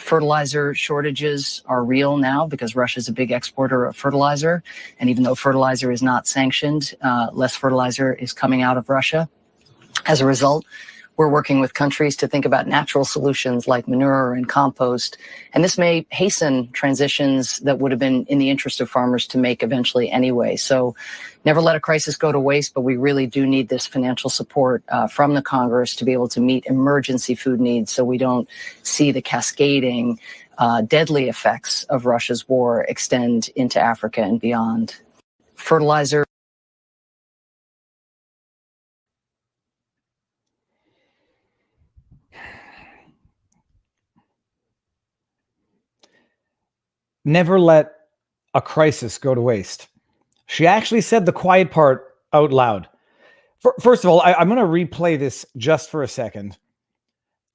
Fertilizer shortages are real now because Russia is a big exporter of fertilizer. And even though fertilizer is not sanctioned, less fertilizer is coming out of Russia. As a result, we're working with countries to think about natural solutions like manure and compost. And this may hasten transitions that would have been in the interest of farmers to make eventually anyway. So never let a crisis go to waste, but we really do need this financial support from the Congress to be able to meet emergency food needs so we don't see the cascading deadly effects of Russia's war extend into Africa and beyond. Fertilizer. Never let a crisis go to waste. She actually said the quiet part out loud. First of all, I'm going to replay this just for a second.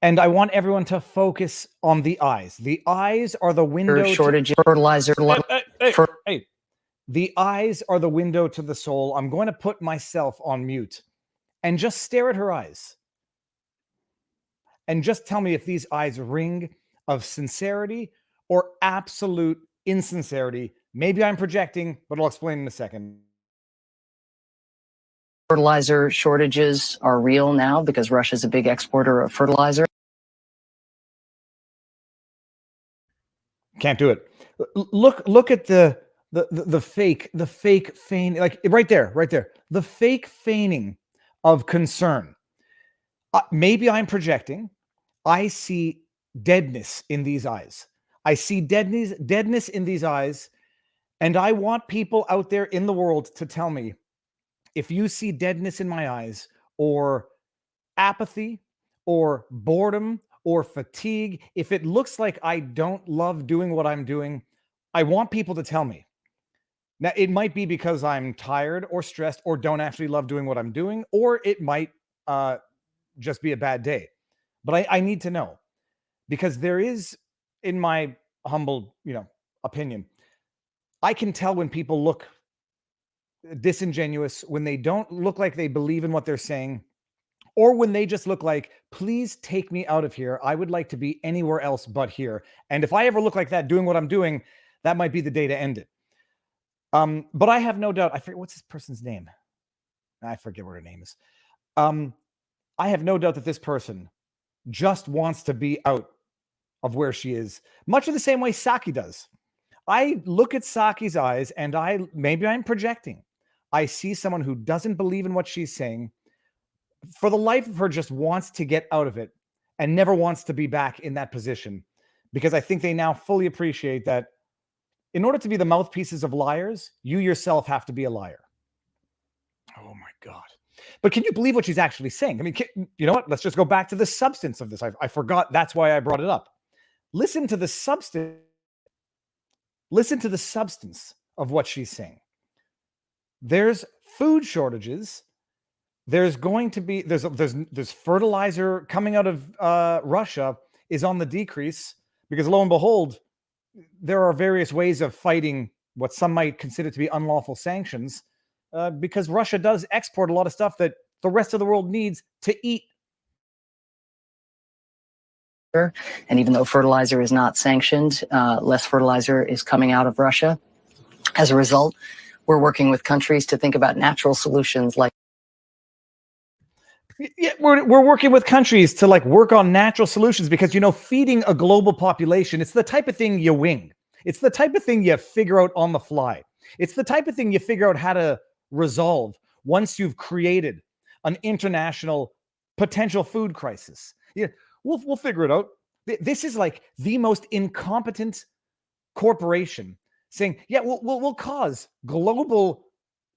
And I want everyone to focus on the eyes. The eyes are the window shortage of fertilizer. Hey. The eyes are the window to the soul. I'm going to put myself on mute and just stare at her eyes. And just tell me if these eyes ring of sincerity or absolute insincerity. Maybe I'm projecting, but I'll explain in a second. Fertilizer shortages are real now because Russia is a big exporter of fertilizer. Can't do it. Look at the fake feigning, like right there, the fake feigning of concern. Maybe I'm projecting. I see deadness in these eyes. I see deadness in these eyes, and I want people out there in the world to tell me if you see deadness in my eyes, or apathy, or boredom, or fatigue. If it looks like I don't love doing what I'm doing, I want people to tell me. Now, it might be because I'm tired or stressed or don't actually love doing what I'm doing, or it might just be a bad day. But I need to know, because there is, in my humble, opinion, I can tell when people look disingenuous, when they don't look like they believe in what they're saying, or when they just look like, please take me out of here. I would like to be anywhere else but here. And if I ever look like that doing what I'm doing, that might be the day to end it. But I have no doubt. I forget, what's this person's name? I forget what her name is. I have no doubt that this person just wants to be out of where she is, much of the same way Saki does. I look at Saki's eyes and maybe I'm projecting. I see someone who doesn't believe in what she's saying, for the life of her just wants to get out of it and never wants to be back in that position, because I think they now fully appreciate that in order to be the mouthpieces of liars, you yourself have to be a liar. Oh my God. But can you believe what she's actually saying? I mean, you know what? Let's just go back to the substance of this. I forgot. That's why I brought it up. Listen to the substance. Listen to the substance of what she's saying. There's food shortages. There's going to be, there's fertilizer coming out of Russia is on the decrease, because lo and behold, there are various ways of fighting what some might consider to be unlawful sanctions, because Russia does export a lot of stuff that the rest of the world needs to eat. And even though fertilizer is not sanctioned, less fertilizer is coming out of Russia. As a result, we're working with countries to think about natural solutions like. Yeah, we're working with countries to work on natural solutions, because, feeding a global population, it's the type of thing you wing. It's the type of thing you figure out on the fly. It's the type of thing you figure out how to resolve once you've created an international potential food crisis. Yeah, we'll figure it out. This is like the most incompetent corporation saying, yeah, we'll cause global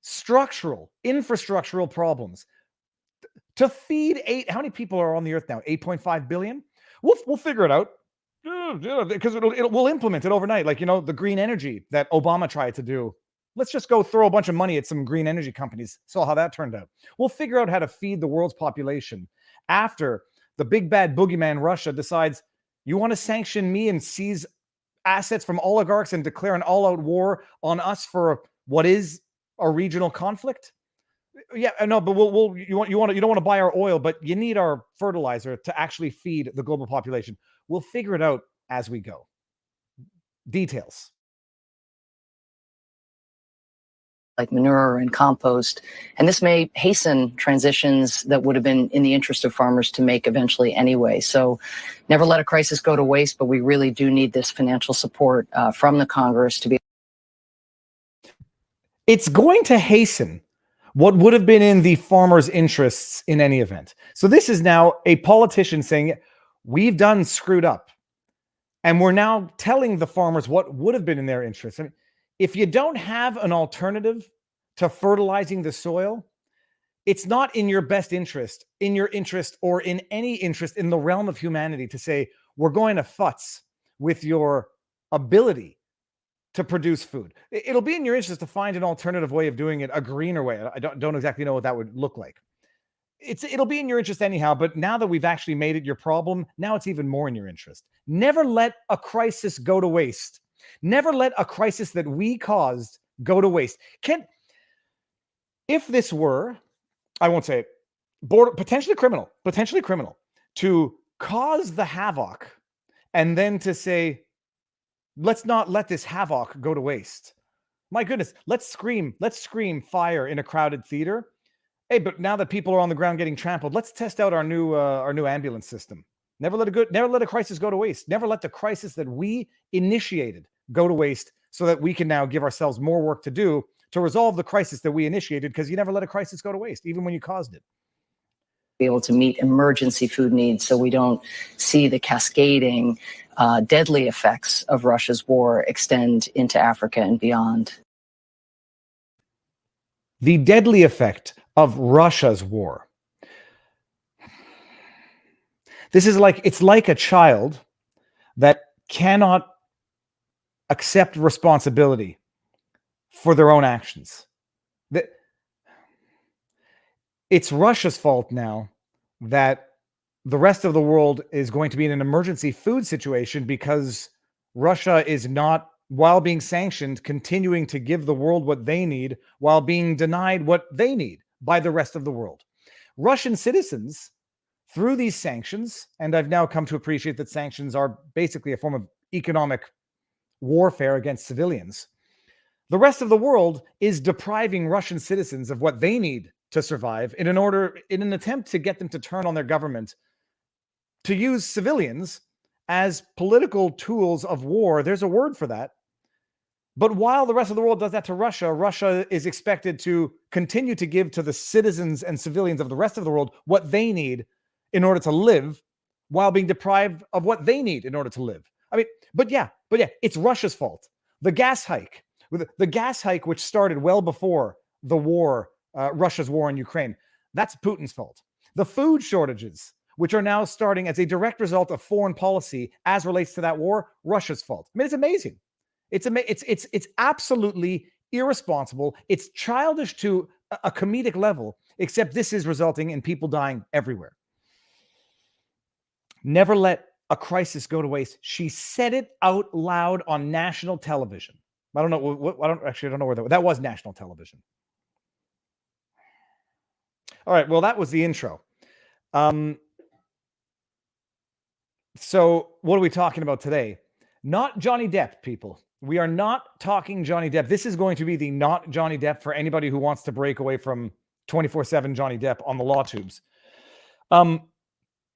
structural, infrastructural problems to feed how many people are on the earth now? 8.5 billion? We'll figure it out. Because we'll implement it overnight. The green energy that Obama tried to do. Let's just go throw a bunch of money at some green energy companies. Saw how that turned out. We'll figure out how to feed the world's population after the big bad boogeyman Russia decides, you want to sanction me and seize assets from oligarchs and declare an all-out war on us for what is a regional conflict? Yeah, no, but you don't want to buy our oil, but you need our fertilizer to actually feed the global population. We'll figure it out as we go. Details. Like manure and compost. And this may hasten transitions that would have been in the interest of farmers to make eventually anyway. So never let a crisis go to waste, but we really do need this financial support from the Congress to be. It's going to hasten what would have been in the farmers' interests in any event. So this is now a politician saying, we've done screwed up. And we're now telling the farmers what would have been in their interest. I mean, if you don't have an alternative to fertilizing the soil, it's not in your best interest, in your interest, or in any interest in the realm of humanity to say, we're going to futz with your ability to produce food. It'll be in your interest to find an alternative way of doing it, a greener way. I don't exactly know what that would look like. It'll be in your interest anyhow, but now that we've actually made it your problem, now it's even more in your interest. Never let a crisis go to waste. Never let a crisis that we caused go to waste. If this were, I won't say it, potentially criminal, to cause the havoc and then to say, let's not let this havoc go to waste. My goodness, let's scream fire in a crowded theater. Hey, but now that people are on the ground getting trampled, let's test out our new ambulance system. Never let a crisis go to waste. Never let the crisis that we initiated go to waste, so that we can now give ourselves more work to do to resolve the crisis that we initiated, because you never let a crisis go to waste, even when you caused it. Be able to meet emergency food needs so we don't see the cascading deadly effects of Russia's war extend into Africa and beyond. The deadly effect of Russia's war. It's like a child that cannot accept responsibility for their own actions. It's Russia's fault now that the rest of the world is going to be in an emergency food situation because Russia is not, while being sanctioned, continuing to give the world what they need while being denied what they need by the rest of the world. Russian citizens, through these sanctions, and I've now come to appreciate that sanctions are basically a form of economic warfare against civilians. The rest of the world is depriving Russian citizens of what they need to survive in an attempt to get them to turn on their government, to use civilians as political tools of war. There's a word for that. But while the rest of the world does that to Russia, Russia is expected to continue to give to the citizens and civilians of the rest of the world what they need in order to live, while being deprived of what they need in order to live. I mean, but yeah, it's Russia's fault. The gas hike, which started well before the war, Russia's war in Ukraine, that's Putin's fault. The food shortages, which are now starting as a direct result of foreign policy as relates to that war, Russia's fault. I mean, it's amazing. It's absolutely irresponsible. It's childish to a comedic level, except this is resulting in people dying everywhere. Never let a crisis go to waste. She said it out loud on national television. I don't know. I don't know where that was national television. All right. Well, that was the intro. So what are we talking about today? Not Johnny Depp, people. We are not talking Johnny Depp. This is going to be the not Johnny Depp for anybody who wants to break away from 24/7 Johnny Depp on the law tubes.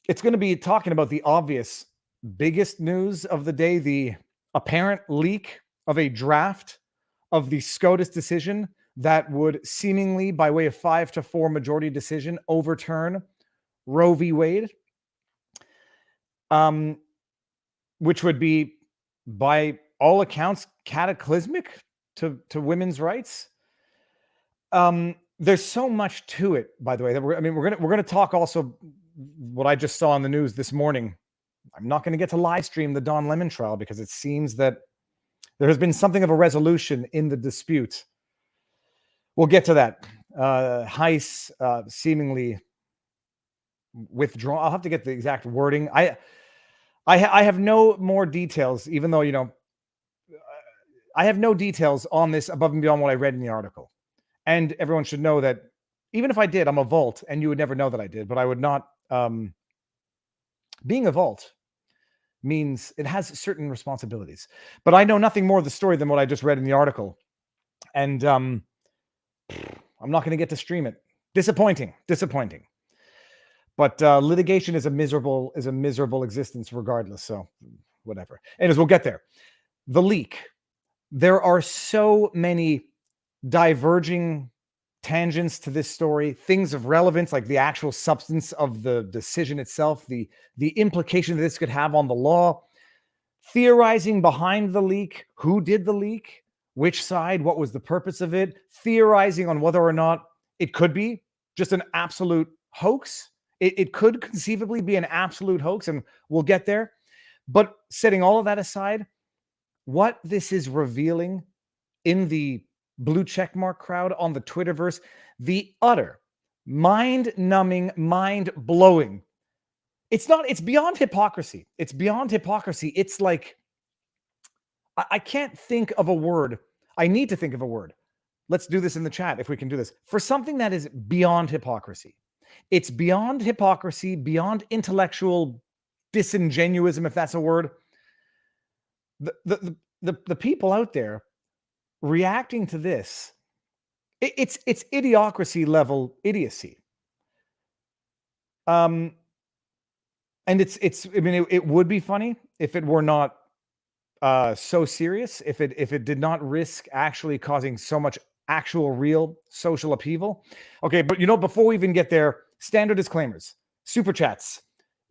It's going to be talking about the obvious biggest news of the day, the apparent leak of a draft of the SCOTUS decision that would seemingly, by way of 5-4 majority decision, overturn Roe v. Wade, which would be, by all accounts, cataclysmic to women's rights. There's so much to it, by the way. That we're going to talk also what I just saw on the news this morning. I'm not going to get to live stream the Don Lemon trial because it seems that there has been something of a resolution in the dispute. We'll get to that. Heiss seemingly withdrawn. I'll have to get the exact wording. I have no more details, even though, I have no details on this above and beyond what I read in the article. And everyone should know that even if I did, I'm a Volt, and you would never know that I did, but I would not, being a Volt, means it has certain responsibilities. But I know nothing more of the story than what I just read in the article. And I'm not going to get to stream it. Disappointing. But litigation is a miserable existence regardless. So whatever. Anyways, we'll get there. The leak. There are so many diverging tangents to this story, things of relevance, like the actual substance of the decision itself, the implication that this could have on the law, theorizing behind the leak, who did the leak, which side, what was the purpose of it, theorizing on whether or not it could be just an absolute hoax. It could conceivably be an absolute hoax, and we'll get there. But setting all of that aside, what this is revealing in the blue checkmark crowd on the Twitterverse, the utter mind-numbing, mind-blowing. It's beyond hypocrisy. It's beyond hypocrisy. It's like, I can't think of a word. I need to think of a word. Let's do this in the chat if we can do this. For something that is beyond hypocrisy. It's beyond hypocrisy, beyond intellectual disingenuism, if that's a word. The people out there reacting to this, it's idiocracy level idiocy. And it's I mean, it would be funny if it were not so serious, if it did not risk actually causing so much actual real social upheaval. Okay, but before we even get there, standard disclaimers. Super chats.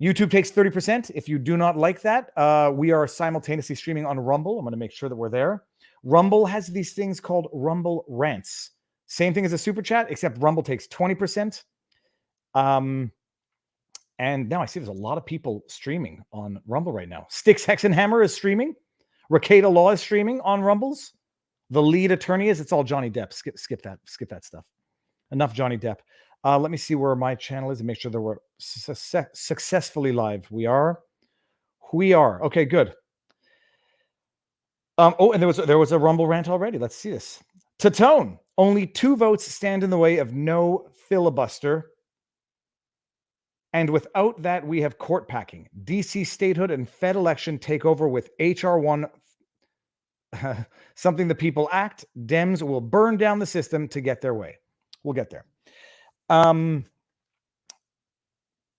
YouTube takes 30%. If you do not like that, we are simultaneously streaming on Rumble. I'm going to make sure that we're there. Rumble has these things called Rumble Rants. Same thing as a super chat, except Rumble takes 20%. And now I see there's a lot of people streaming on Rumble right now. Styx Hexenhammer is streaming. Rakeda Law is streaming on Rumbles. The lead attorney is, it's all Johnny Depp. Skip that stuff. Enough Johnny Depp. Let me see where my channel is and make sure that we're successfully live. We are. Okay, good. And there was a Rumble rant already. Let's see this. Tatone, only 2 votes stand in the way of no filibuster. And without that, we have court packing. DC statehood and Fed election take over with HR1. Something the people act. Dems will burn down the system to get their way. We'll get there.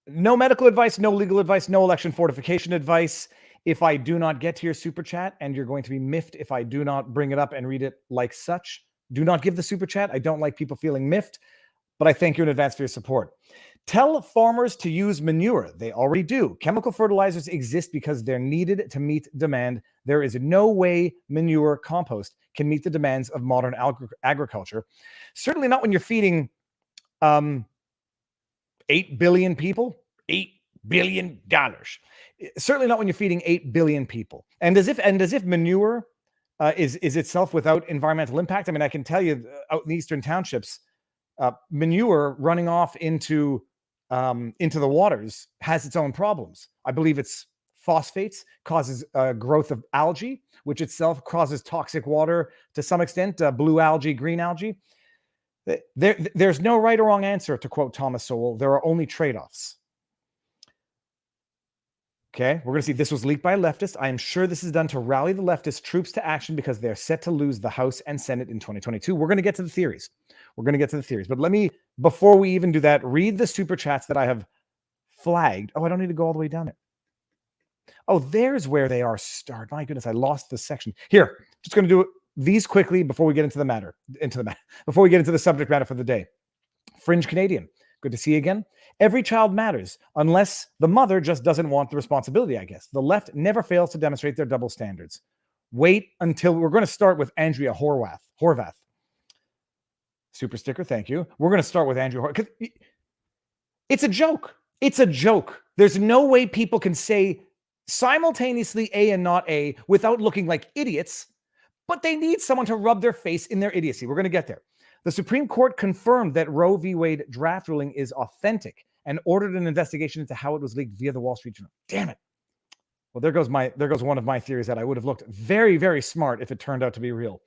No medical advice, no legal advice, no election fortification advice. If I do not get to your super chat, and you're going to be miffed if I do not bring it up and read it like such, do not give the super chat. I don't like people feeling miffed, but I thank you in advance for your support. Tell farmers to use manure. They already do. Chemical fertilizers exist because they're needed to meet demand. There is no way manure compost can meet the demands of modern agriculture. Certainly not when you're feeding 8 billion people, $8 billion. Certainly not when you're feeding 8 billion people. And as if manure is itself without environmental impact. I mean, I can tell you out in the eastern townships, manure running off into the waters has its own problems. I believe it's phosphates, causes growth of algae, which itself causes toxic water to some extent, blue algae, green algae. There's no right or wrong answer, to quote Thomas Sowell. There are only trade-offs. Okay, we're going to see this was leaked by a leftist. I am sure this is done to rally the leftist troops to action because they're set to lose the House and Senate in 2022. We're going to get to the theories. But let me, before we even do that, read the super chats that I have flagged. Oh, I don't need to go all the way down it. Oh, there's where they are starred. My goodness, I lost the section. Here, just going to do these quickly before we get into the matter. Before we get into the subject matter for the day. Fringe Canadian. Good to see you again. Every child matters, unless the mother just doesn't want the responsibility, I guess. The left never fails to demonstrate their double standards. Wait until we're going to start with Andrea Horvath. Super sticker, thank you. We're going to start with Andrea Horvath. It's a joke. It's a joke. There's no way people can say simultaneously A and not A without looking like idiots, but they need someone to rub their face in their idiocy. We're going to get there. The Supreme Court confirmed that Roe v. Wade draft ruling is authentic and ordered an investigation into how it was leaked via the Wall Street Journal. Damn it. Well, there goes one of my theories that I would have looked very, very smart if it turned out to be real.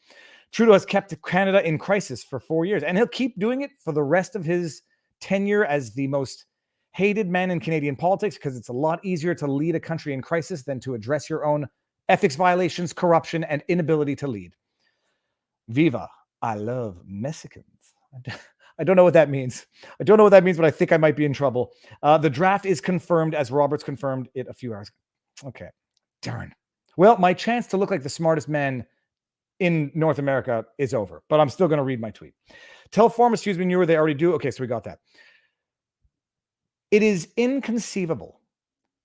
Trudeau has kept Canada in crisis for 4 years, and he'll keep doing it for the rest of his tenure as the most hated men in Canadian politics because it's a lot easier to lead a country in crisis than to address your own ethics violations, corruption, and inability to lead. Viva, I love Mexicans. I don't know what that means. I don't know what that means, but I think I might be in trouble. The draft is confirmed as Roberts confirmed it a few hours ago. Okay, darn. Well, my chance to look like the smartest man in North America is over, but I'm still going to read my tweet. Tell former manure they already do. Okay, so we got that. It is inconceivable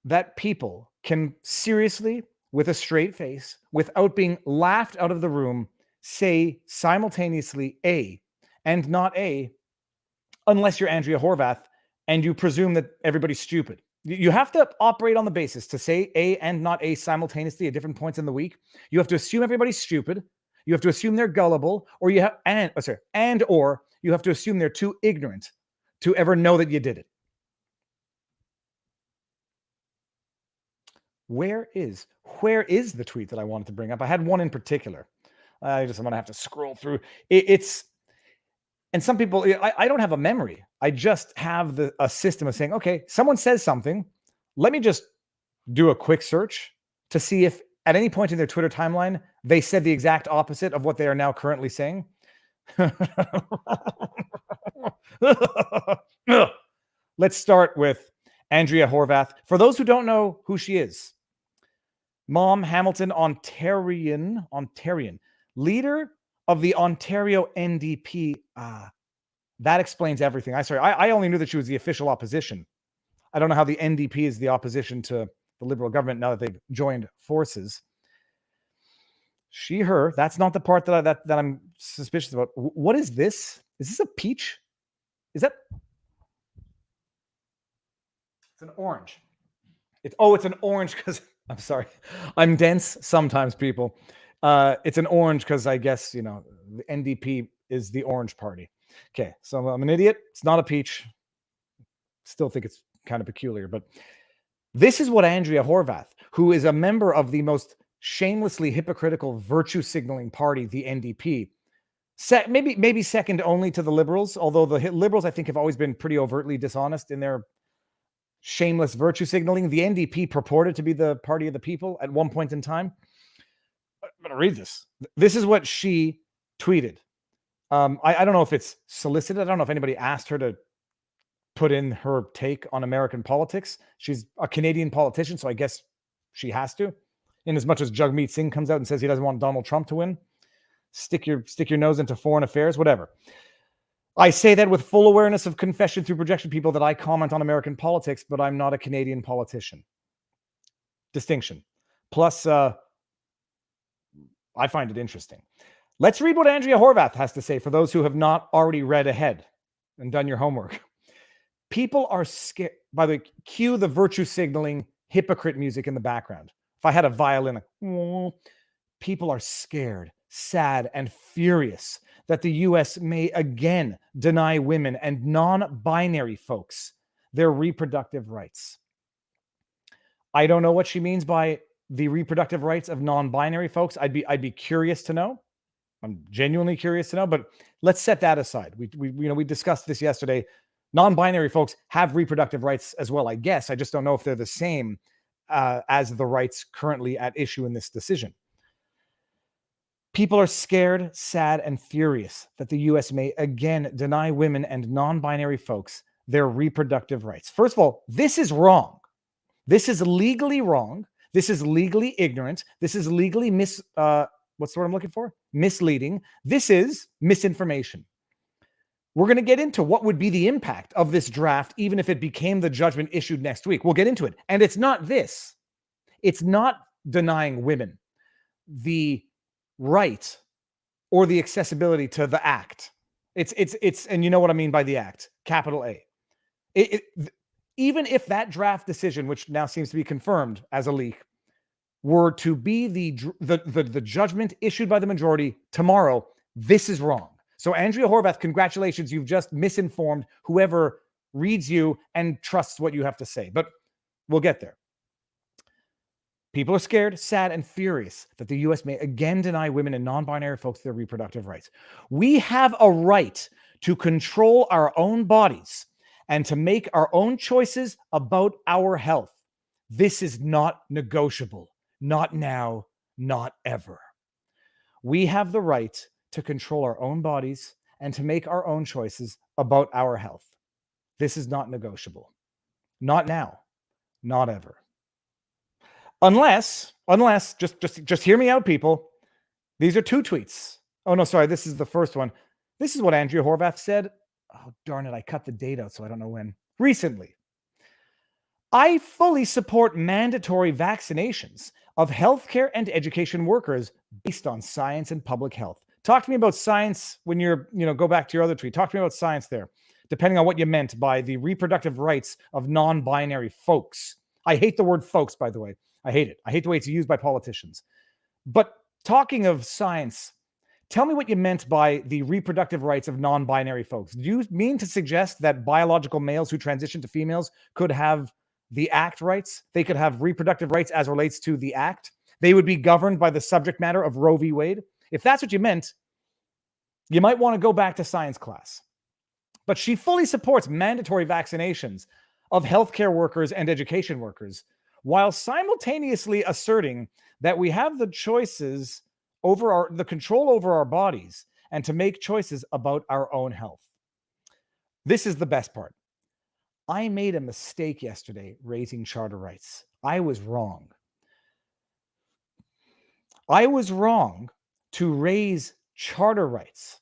that people can seriously, with a straight face, without being laughed out of the room, say simultaneously A and not A, unless you're Andrea Horwath and you presume that everybody's stupid. You have to operate on the basis to say A and not A simultaneously at different points in the week. You have to assume everybody's stupid. You have to assume they're gullible, or you have or you have to assume they're too ignorant to ever know that you did it. Where is the tweet that I wanted to bring up? I had one in particular. I'm going to have to scroll through. And some people, I don't have a memory. I just have a system of saying, okay, someone says something. Let me just do a quick search to see if at any point in their Twitter timeline, they said the exact opposite of what they are now currently saying. Let's start with Andrea Horwath. For those who don't know who she is, Mom Hamilton, Ontarian, leader of the Ontario NDP. That explains everything. I only knew that she was the official opposition. I don't know how the NDP is the opposition to the Liberal government now that they've joined forces. She, her. That's not the part that I'm suspicious about. What is this? Is this a peach? Is that? It's an orange. It's an orange because I'm sorry. I'm dense sometimes, people. It's an orange because I guess, the NDP is the orange party. Okay, so I'm an idiot. It's not a peach. Still think it's kind of peculiar, but this is what Andrea Horwath, who is a member of the most shamelessly hypocritical virtue signaling party, the NDP, maybe second only to the Liberals, although the Liberals, I think, have always been pretty overtly dishonest in their shameless virtue signaling. The NDP purported to be the party of the people at one point in time. I'm going to read this. This is what she tweeted. I don't know if it's solicited. I don't know if anybody asked her to put in her take on American politics. She's a Canadian politician, so I guess she has to. In as much as Jagmeet Singh comes out and says he doesn't want Donald Trump to win, stick your nose into foreign affairs, whatever. I say that with full awareness of confession through projection, people, that I comment on American politics, but I'm not a Canadian politician. Distinction. Plus, I find it interesting. Let's read what Andrea Horwath has to say for those who have not already read ahead and done your homework. People are scared. By the way, cue the virtue signaling hypocrite music in the background. If I had a violin, people are scared, sad, and furious that the U.S. may again deny women and non-binary folks their reproductive rights. I don't know what she means by the reproductive rights of non-binary folks. I'd be curious to know. I'm genuinely curious to know, but let's set that aside. We discussed this yesterday. Non-binary folks have reproductive rights as well, I guess. I just don't know if they're the same as the rights currently at issue in this decision. People are scared, sad, and furious that the U.S. may again deny women and non-binary folks their reproductive rights. First of all, this is wrong. This is legally wrong. This is legally ignorant. This is legally what's the word I'm looking for? Misleading. This is misinformation. We're going to get into what would be the impact of this draft, even if it became the judgment issued next week. We'll get into it. And it's not this. It's not denying women the right or the accessibility to the act. It's and you know what I mean by the act, capital A. Even if that draft decision, which now seems to be confirmed as a leak, were to be the judgment issued by the majority tomorrow, this is wrong. So Andrea Horwath, congratulations. You've just misinformed whoever reads you and trusts what you have to say. But we'll get there. People are scared, sad, and furious that the U.S. may again deny women and non-binary folks their reproductive rights. We have a right to control our own bodies and to make our own choices about our health. This is not negotiable. Not now, not ever. We have the right to control our own bodies and to make our own choices about our health. This is not negotiable. Not now, not ever. Unless, just hear me out, people. These are 2 tweets. Oh, no, sorry. This is the first one. This is what Andrea Horvath said. Oh, darn it. I cut the date out, so I don't know when. Recently. I fully support mandatory vaccinations of healthcare and education workers based on science and public health. Talk to me about science when you're, go back to your other tweet. Talk to me about science there, depending on what you meant by the reproductive rights of non-binary folks. I hate the word folks, by the way. I hate it. I hate the way it's used by politicians. But talking of science, tell me what you meant by the reproductive rights of non-binary folks. Do you mean to suggest that biological males who transition to females could have the act rights? They could have reproductive rights as relates to the act? They would be governed by the subject matter of Roe v. Wade? If that's what you meant, you might want to go back to science class. But she fully supports mandatory vaccinations of healthcare workers and education workers, while simultaneously asserting that we have the choices over the control over our bodies and to make choices about our own health. This is the best part. I made a mistake yesterday raising charter rights. I was wrong. I was wrong to raise charter rights.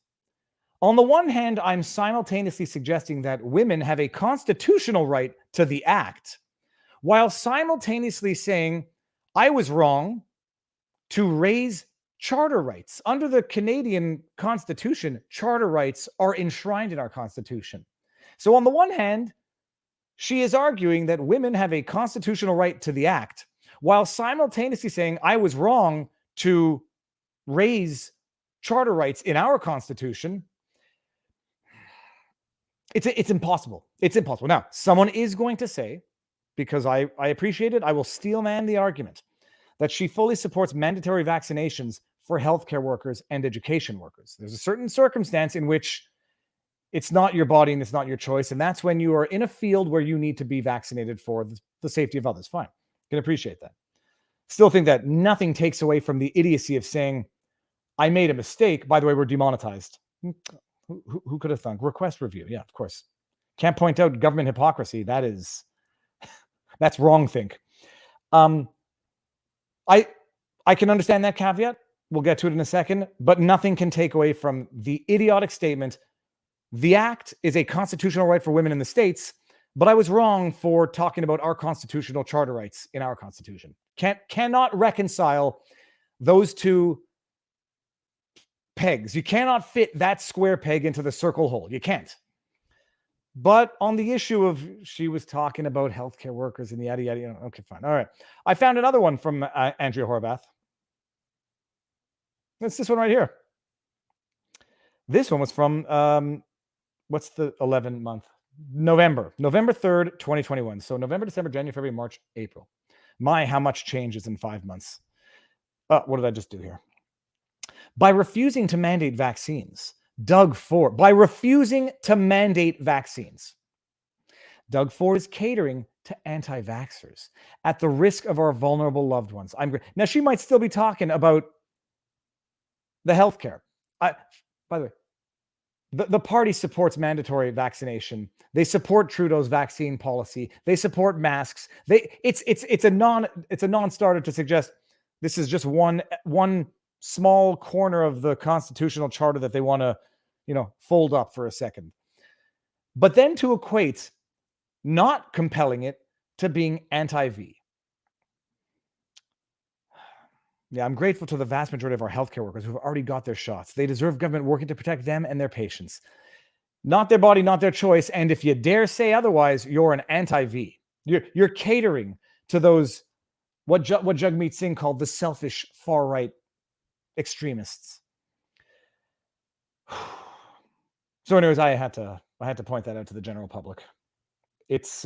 On the one hand, I'm simultaneously suggesting that women have a constitutional right to the act, while simultaneously saying I was wrong to raise charter rights. Under the Canadian Constitution, charter rights are enshrined in our Constitution. So on the one hand, she is arguing that women have a constitutional right to the act, while simultaneously saying I was wrong to raise charter rights in our Constitution. It's impossible. It's impossible. Now, someone is going to say, because I appreciate it, I will steel man the argument that she fully supports mandatory vaccinations for healthcare workers and education workers. There's a certain circumstance in which it's not your body and it's not your choice, and that's when you are in a field where you need to be vaccinated for the safety of others. Fine. Can appreciate that. Still think that nothing takes away from the idiocy of saying, I made a mistake. By the way, we're demonetized. Who could have thunk? Request review. Yeah, of course. Can't point out government hypocrisy. That's wrong think. I can understand that caveat. We'll get to it in a second, but nothing can take away from the idiotic statement. The act is a constitutional right for women in the States, but I was wrong for talking about our constitutional charter rights in our Constitution. Cannot reconcile those 2 pegs. You cannot fit that square peg into the circle hole. You can't. But on the issue of she was talking about healthcare workers and yada, yada, yada. Okay, fine. All right. I found another one from Andrea Horvath. It's this one right here. This one was from, what's the 11 month? November 3rd, 2021. So November, December, January, February, March, April. My, how much changes in 5 months. What did I just do here? By refusing to mandate vaccines, Doug Ford, by refusing to mandate vaccines, Doug Ford is catering to anti-vaxxers at the risk of our vulnerable loved ones. Now, she might still be talking about the healthcare. By the way, the party supports mandatory vaccination. They support Trudeau's vaccine policy. They support masks. It's a non-starter to suggest this is just one small corner of the constitutional charter that they want to, fold up for a second. But then to equate not compelling it to being anti-V. Yeah, I'm grateful to the vast majority of our healthcare workers who have already got their shots. They deserve government working to protect them and their patients. Not their body, not their choice. And if you dare say otherwise, you're an anti-V. You're catering to those, what Jagmeet Singh called the selfish far-right extremists. So anyways, I had to point that out to the general public. It's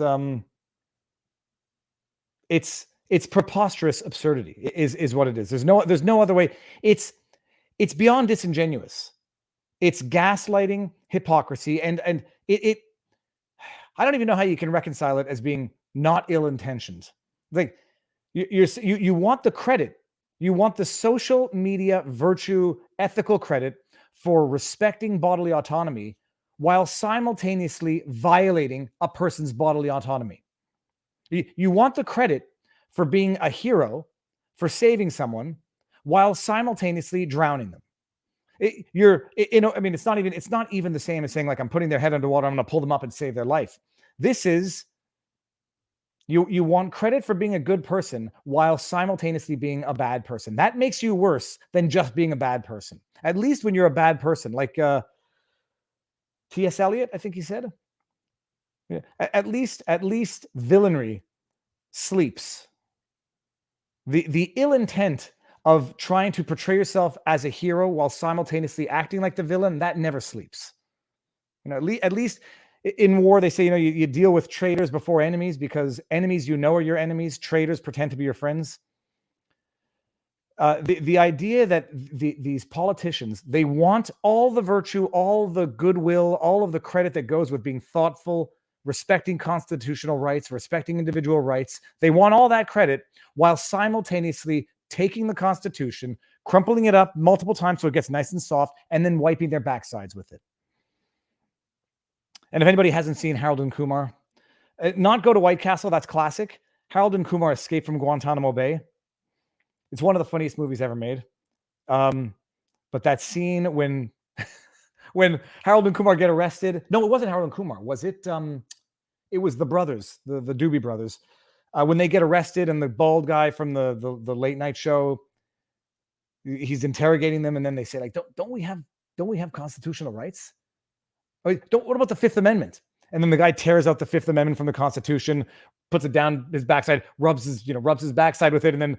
preposterous absurdity is what it is. There's no other way. It's beyond disingenuous. It's gaslighting, hypocrisy, and I don't even know how you can reconcile it as being not ill-intentioned. Like you want the credit, you want the social media virtue ethical credit for respecting bodily autonomy while simultaneously violating a person's bodily autonomy. You want the credit for being a hero, for saving someone, while simultaneously drowning them. It's not even the same as saying, like, I'm putting their head underwater, I'm going to pull them up and save their life. This is, you want credit for being a good person while simultaneously being a bad person. That makes you worse than just being a bad person. At least when you're a bad person, like T.S. Eliot, I think he said. Yeah. At least villainy sleeps. The ill intent of trying to portray yourself as a hero while simultaneously acting like the villain, that never sleeps. At least in war, they say, you deal with traitors before enemies, because enemies are your enemies. Traitors pretend to be your friends. The idea that these politicians, they want all the virtue, all the goodwill, all of the credit that goes with being thoughtful, respecting constitutional rights, respecting individual rights. They want all that credit while simultaneously taking the Constitution, crumpling it up multiple times so it gets nice and soft, and then wiping their backsides with it. And if anybody hasn't seen Harold and Kumar, not Go to White Castle, that's classic. Harold and Kumar Escape from Guantanamo Bay. It's one of the funniest movies ever made. But that scene when Harold and Kumar get arrested. No, it wasn't Harold and Kumar. Was it? It was the brothers, the Doobie Brothers. When they get arrested, and the bald guy from the late night show, he's interrogating them, and then they say, like, don't we have constitutional rights? What about the Fifth Amendment? And then the guy tears out the Fifth Amendment from the Constitution, puts it down his backside, rubs his backside with it, and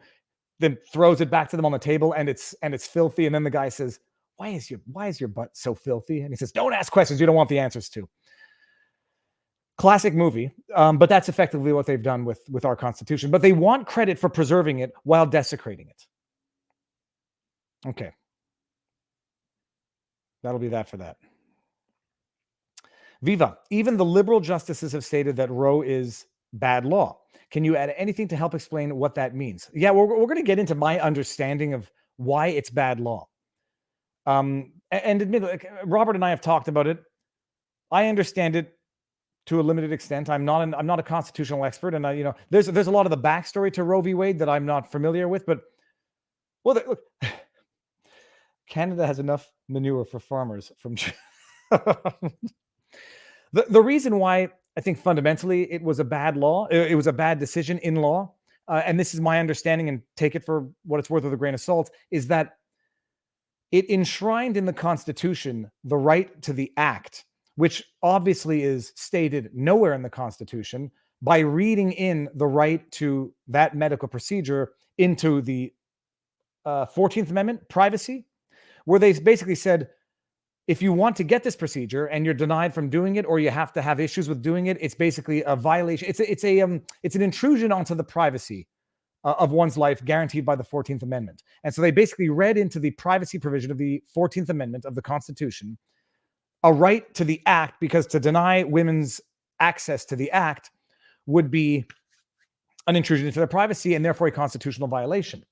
then throws it back to them on the table, and it's filthy. And then the guy says, why is your butt so filthy? And he says, don't ask questions you don't want the answers to. Classic movie, but that's effectively what they've done with our Constitution. But they want credit for preserving it while desecrating it. Okay. That'll be that for that. Viva, even the liberal justices have stated that Roe is bad law. Can you add anything to help explain what that means? Yeah, we're going to get into my understanding of why it's bad law. And admittedly, like, Robert and I have talked about it. I understand it to a limited extent. I'm not a constitutional expert, and there's a lot of the backstory to Roe v. Wade that I'm not familiar with. But look, Canada has enough manure for farmers from. The reason why I think fundamentally it was a bad law, it was a bad decision in law, and this is my understanding, and take it for what it's worth with a grain of salt, is that it enshrined in the Constitution the right to the act, which obviously is stated nowhere in the Constitution, by reading in the right to that medical procedure into the 14th Amendment, privacy, where they basically said, if you want to get this procedure and you're denied from doing it, or you have to have issues with doing it, it's basically a violation. It's an intrusion onto the privacy of one's life guaranteed by the 14th Amendment. And so they basically read into the privacy provision of the 14th Amendment of the Constitution a right to the act, because to deny women's access to the act would be an intrusion into their privacy and therefore a constitutional violation.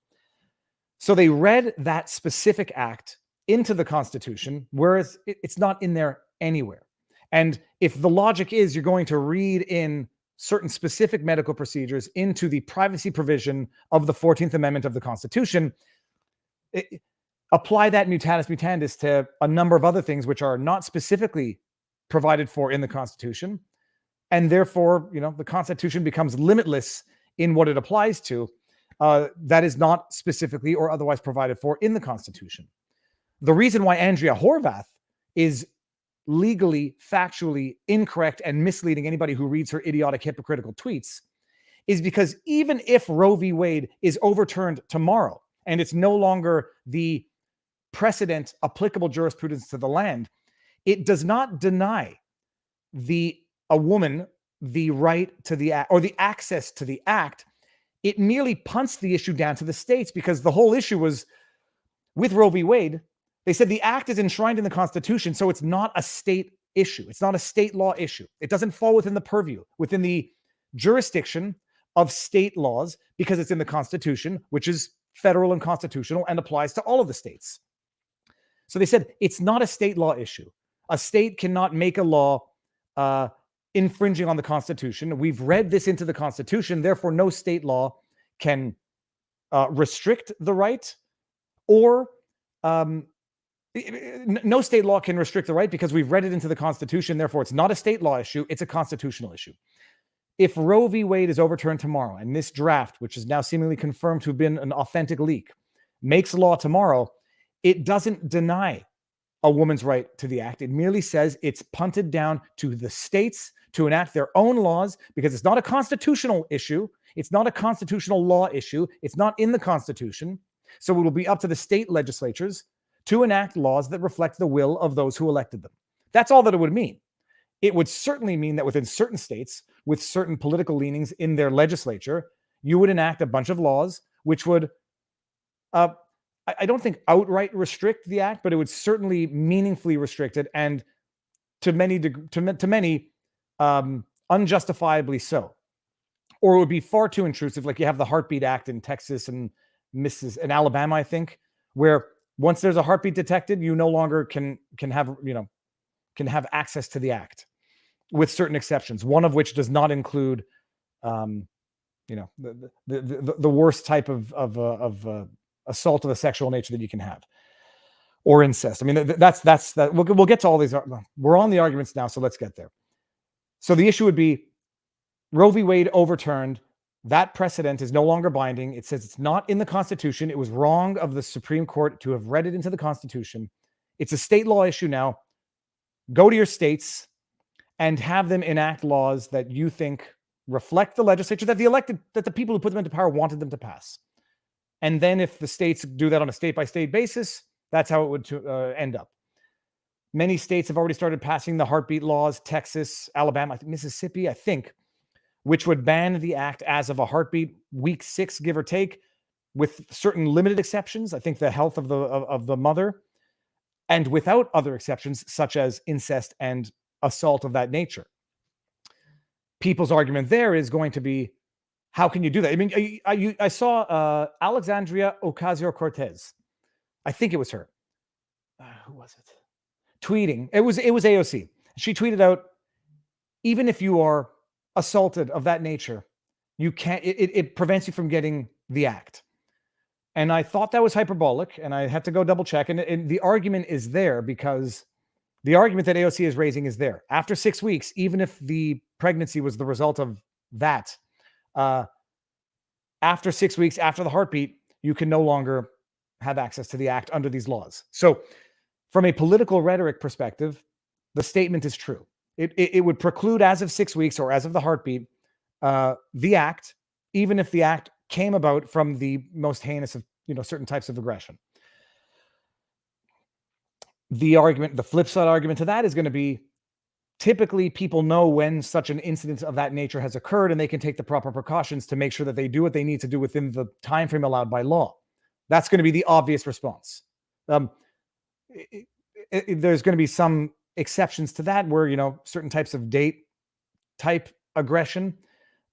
So they read that specific act into the Constitution, whereas it's not in there anywhere. And if the logic is you're going to read in certain specific medical procedures into the privacy provision of the 14th Amendment of the Constitution, apply that mutatis mutandis to a number of other things which are not specifically provided for in the Constitution. And therefore, the Constitution becomes limitless in what it applies to, that is not specifically or otherwise provided for in the Constitution. The reason why Andrea Horwath is legally, factually incorrect and misleading anybody who reads her idiotic, hypocritical tweets is because even if Roe v. Wade is overturned tomorrow and it's no longer the precedent applicable jurisprudence to the land, it does not deny a woman the right to the act or the access to the act. It merely punts the issue down to the states, because the whole issue was with Roe v. Wade. They said the act is enshrined in the Constitution, so it's not a state issue. It's not a state law issue. It doesn't fall within the purview, within the jurisdiction of state laws, because it's in the Constitution, which is federal and constitutional and applies to all of the states. So they said it's not a state law issue. A state cannot make a law infringing on the Constitution. We've read this into the Constitution, therefore no state law can restrict the right, or no state law can restrict the right because we've read it into the Constitution, therefore it's not a state law issue, it's a constitutional issue. If Roe v. Wade is overturned tomorrow, and this draft, which is now seemingly confirmed to have been an authentic leak, makes law tomorrow, it doesn't deny a woman's right to the act. It merely says it's punted down to the states to enact their own laws, because it's not a constitutional issue. It's not a constitutional law issue. It's not in the Constitution. So it will be up to the state legislatures to enact laws that reflect the will of those who elected them. That's all that it would mean. It would certainly mean that within certain states, with certain political leanings in their legislature, you would enact a bunch of laws which would, I don't think outright restrict the act, but it would certainly meaningfully restrict it, and to many, unjustifiably so. Or it would be far too intrusive, like you have the Heartbeat Act in Texas and Alabama, I think, where once there's a heartbeat detected, you no longer can have access to the act, with certain exceptions, one of which does not include, the worst type of assault of a sexual nature that you can have, or incest. I mean, that's that. We'll get to all these. We're on the arguments now, so let's get there. So the issue would be Roe v. Wade overturned. That precedent is no longer binding. It says it's not in the Constitution. It was wrong of the Supreme Court to have read it into the Constitution. It's a state law issue now. Go to your states and have them enact laws that you think reflect the legislature, that the people who put them into power wanted them to pass. And then if the states do that on a state-by-state basis, that's how it would end up. Many states have already started passing the heartbeat laws, Texas, Alabama, Mississippi, I think, which would ban the act as of a heartbeat, week 6, give or take, with certain limited exceptions. I think the health of the mother, and without other exceptions, such as incest and assault of that nature. People's argument there is going to be, how can you do that? I mean, I saw Alexandria Ocasio-Cortez. I think it was her. Who was it? Tweeting. It was AOC. She tweeted out, even if you are assaulted of that nature, you can't. It prevents you from getting the act. And I thought that was hyperbolic, and I had to go double check. And the argument is there because the argument that AOC is raising is there. After 6 weeks, even if the pregnancy was the result of that, after 6 weeks, after the heartbeat, you can no longer have access to the act under these laws. So from a political rhetoric perspective, the statement is true. It would preclude, as of 6 weeks or as of the heartbeat, the act, even if the act came about from the most heinous of certain types of aggression. The flip side argument to that is going to be, typically people know when such an incident of that nature has occurred, and they can take the proper precautions to make sure that they do what they need to do within the time frame allowed by law. That's going to be the obvious response. There's going to be some exceptions to that where, certain types of date type aggression,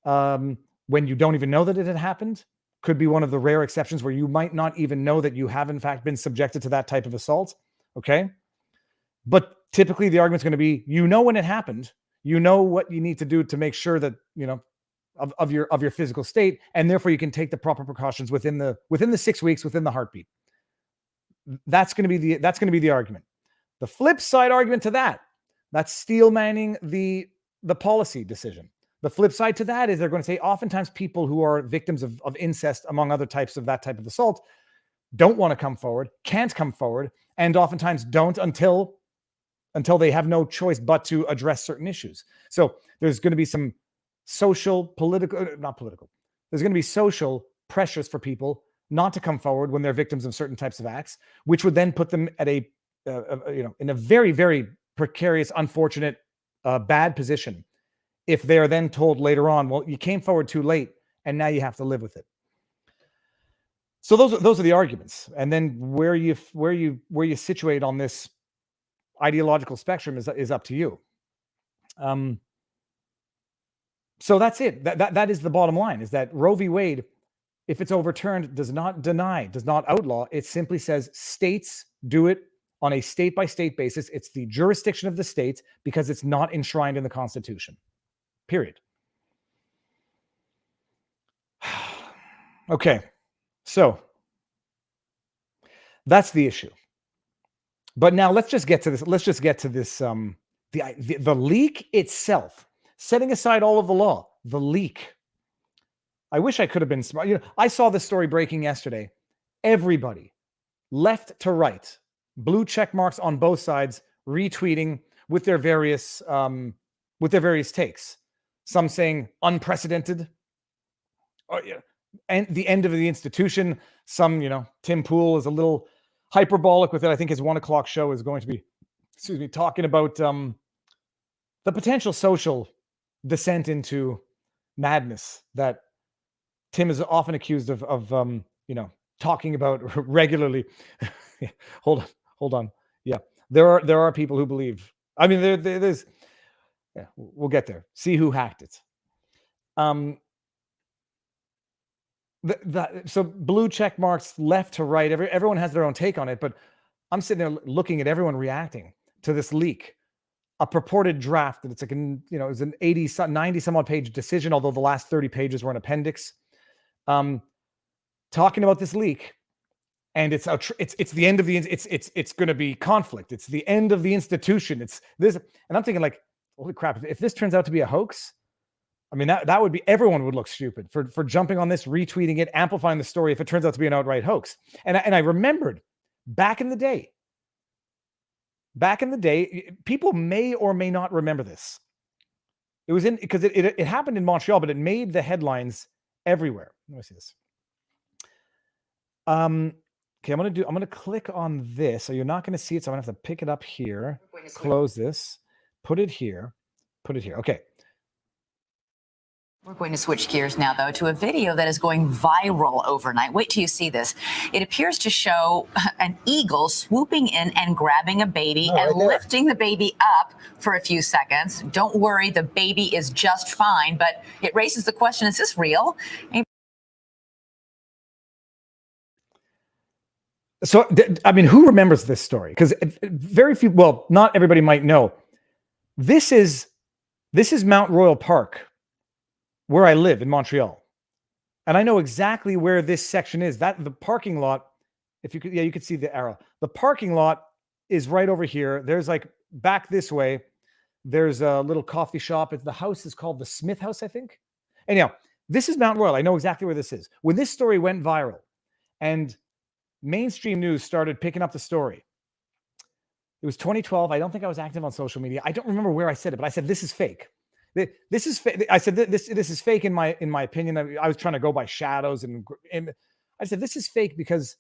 when you don't even know that it had happened, could be one of the rare exceptions where you might not even know that you have in fact been subjected to that type of assault. Okay. But typically the argument's going to be, when it happened, what you need to do to make sure that, of your physical state, and therefore you can take the proper precautions within the 6 weeks, within the heartbeat. That's going to be the argument. The flip side argument to that's steel manning the policy decision. The flip side to that is they're going to say oftentimes people who are victims of incest, among other types of that type of assault, don't want to come forward, can't come forward, and oftentimes don't until they have no choice but to address certain issues. So there's going to be some there's going to be social pressures for people not to come forward when they're victims of certain types of acts, which would then put them at in a very, very precarious, unfortunate, bad position if they are then told later on, well, you came forward too late and now you have to live with it. So those are the arguments. And then where you situate on this ideological spectrum is up to you. So that's it. That is the bottom line, is that Roe v. Wade, if it's overturned, does not deny, does not outlaw. It simply says states do it on a state-by-state basis. It's the jurisdiction of the state because it's not enshrined in the Constitution. Period. Okay, so that's the issue. But now let's just get to this. Let's just get to this. The leak itself, setting aside all of the law, the leak. I wish I could have been smart. I saw this story breaking yesterday. Everybody, left to right, blue check marks on both sides, retweeting with their various takes. Some saying unprecedented, and the end of the institution. Some, Tim Pool is a little hyperbolic with it. I think his 1 o'clock show is going to be, talking about the potential social descent into madness that Tim is often accused of talking about regularly. Hold on. Yeah, there are people who believe. I mean, there's. Yeah, we'll get there. See who hacked it. So blue check marks left to right. Everyone has their own take on it, but I'm sitting there looking at everyone reacting to this leak, a purported draft that it's like it's an 90 some odd page decision, although the last 30 pages were an appendix. Talking about this leak, and it's the end of the it's going to be conflict. It's the end of the institution. It's this, and I'm thinking like, holy crap! If this turns out to be a hoax, I mean that would be, everyone would look stupid for jumping on this, retweeting it, amplifying the story if it turns out to be an outright hoax. And I remembered back in the day, people may or may not remember this. It was because it happened in Montreal, but it made the headlines everywhere. Let me see this. Okay, I'm going to click on this. So you're not going to see it. So I'm going to have to pick it up here, close this, put it here. Okay. We're going to switch gears now, though, to a video that is going viral overnight. Wait till you see this. It appears to show an eagle swooping in and grabbing a baby lifting the baby up for a few seconds. Don't worry, the baby is just fine, but it raises the question, is this real? So, I mean, who remembers this story? Because very few, well, not everybody might know. This is Mount Royal Park, where I live in Montreal. And I know exactly where this section is. That the parking lot, if you could, you could see the arrow. The parking lot is right over here. There's like back this way, there's a little coffee shop. The house is called the Smith House, I think. Anyhow, this is Mount Royal. I know exactly where this is. When this story went viral and mainstream news started picking up the story, it was 2012. I don't think I was active on social media. I don't remember where I said it, but I said, this is fake. This is fake. I said, this is fake in my opinion. I was trying to go by shadows, and I said, this is fake because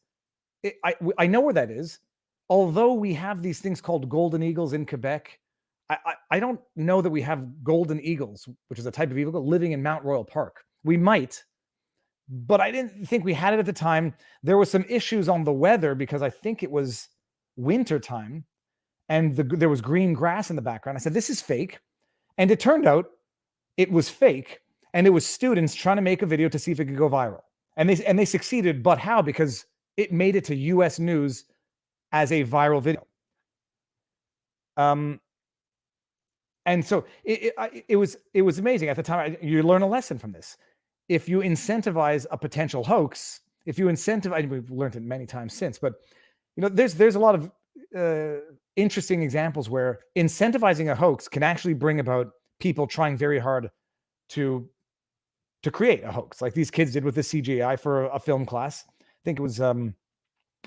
I know where that is. Although we have these things called golden eagles in Quebec, I don't know that we have golden eagles, which is a type of eagle, living in Mount Royal Park. We might, but I didn't think we had it at the time. There was some issues on the weather because I think it was winter time, and there was green grass in the background. I said, this is fake. And it turned out it was fake, and it was students trying to make a video to see if it could go viral. And they succeeded, but how? Because it made it to US news as a viral video. And so it was amazing at the time. You learn a lesson from this. If you incentivize a potential hoax, we've learned it many times since, but there's a lot of interesting examples where incentivizing a hoax can actually bring about people trying very hard to create a hoax, like these kids did with the CGI for a film class. I think it was hold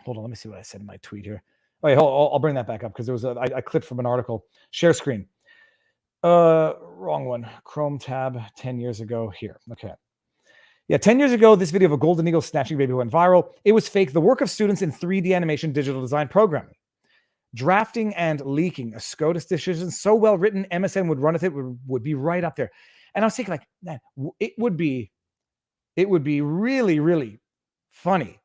on, let me see what I said in my tweet here. Oh, yeah, I'll bring that back up because there was I clipped from an article. Share screen. Wrong one. Chrome tab. 10 years ago here. Okay. Yeah, 10 years ago, this video of a golden eagle snatching baby went viral. It was fake. The work of students in 3D animation digital design programming. Drafting and leaking, a SCOTUS decision so well written, MSN would run with it, would be right up there. And I was thinking, like, man, it would be really, really funny,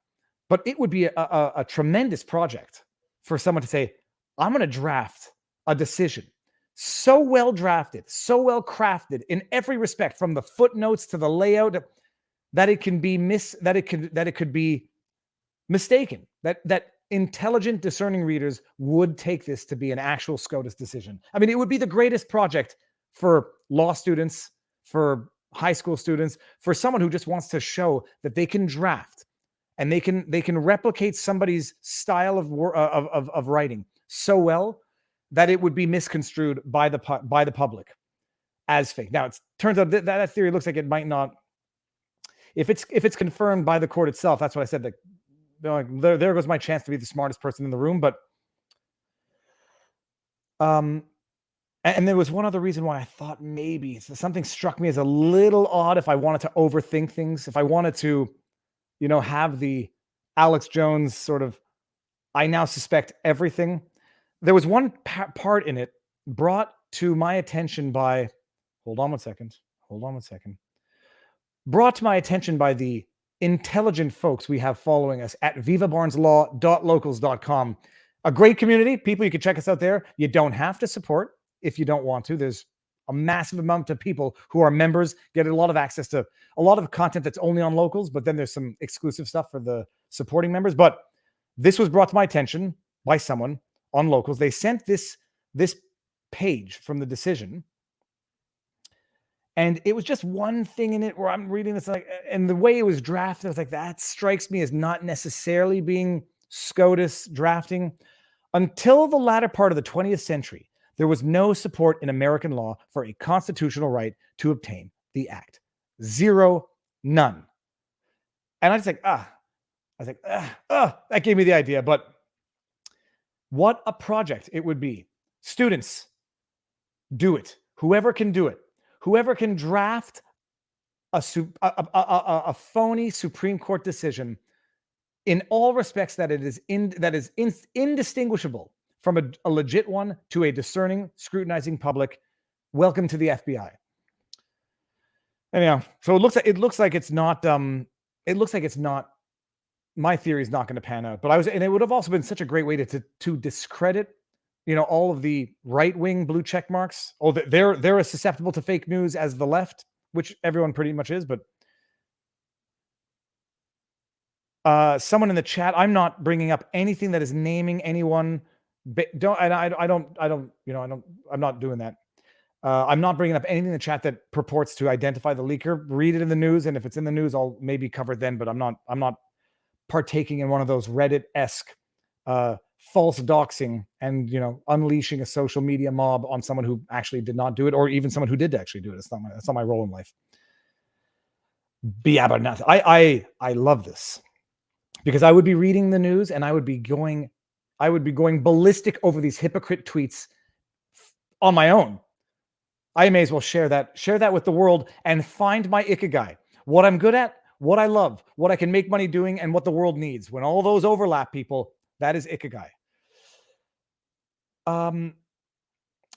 but it would be a tremendous project for someone to say, I'm going to draft a decision so well drafted, so well crafted in every respect, from the footnotes to the layout, that it can be that it could be mistaken, that intelligent, discerning readers would take this to be an actual SCOTUS decision. I mean, it would be the greatest project for law students, for high school students, for someone who just wants to show that they can draft and they can replicate somebody's style of writing so well that it would be misconstrued by the public as fake. Now, it turns out that theory looks like it might not. If it's confirmed by the court itself, that's what I said. That there goes my chance to be the smartest person in the room. But and there was one other reason why I thought maybe something struck me as a little odd. If I wanted to overthink things, if I wanted to, have the Alex Jones sort of, I now suspect everything. There was one part in it brought to my attention by, hold on one second. Brought to my attention by the intelligent folks we have following us at vivabarneslaw.locals.com. A great community, people, you can check us out there. You don't have to support if you don't want to. There's a massive amount of people who are members, get a lot of access to a lot of content that's only on Locals, but then there's some exclusive stuff for the supporting members. But this was brought to my attention by someone on Locals. They sent this page from the decision, and it was just one thing in it where I'm reading this, and the way it was drafted, I was like, that strikes me as not necessarily being SCOTUS drafting. Until the latter part of the 20th century, there was no support in American law for a constitutional right to obtain the act. Zero, none. And I was like, that gave me the idea. But what a project it would be. Students, do it. Whoever can do it. Whoever can draft a phony Supreme Court decision in all respects that is indistinguishable from a legit one to a discerning, scrutinizing public. Welcome to the FBI. Anyhow, so it looks like it's not. My theory is not going to pan out. But and it would have also been such a great way to discredit, all of the right-wing blue check marks. Oh, they're as susceptible to fake news as the left, which everyone pretty much is. But someone in the chat, I'm not bringing up anything that is naming anyone. I'm not doing that. I'm not bringing up anything in the chat that purports to identify the leaker. Read it in the news, and if it's in the news, I'll maybe cover it then. But I'm not partaking in one of those Reddit-esque false doxing and unleashing a social media mob on someone who actually did not do it, or even someone who did actually do it. That's not my role in life. Yeah, but nothing. I love this because I would be reading the news and I would be going ballistic over these hypocrite tweets on my own. I may as well share that with the world and find my ikigai, what I'm good at, what I love, what I can make money doing, and what the world needs. When all those overlap, people, that is ikigai.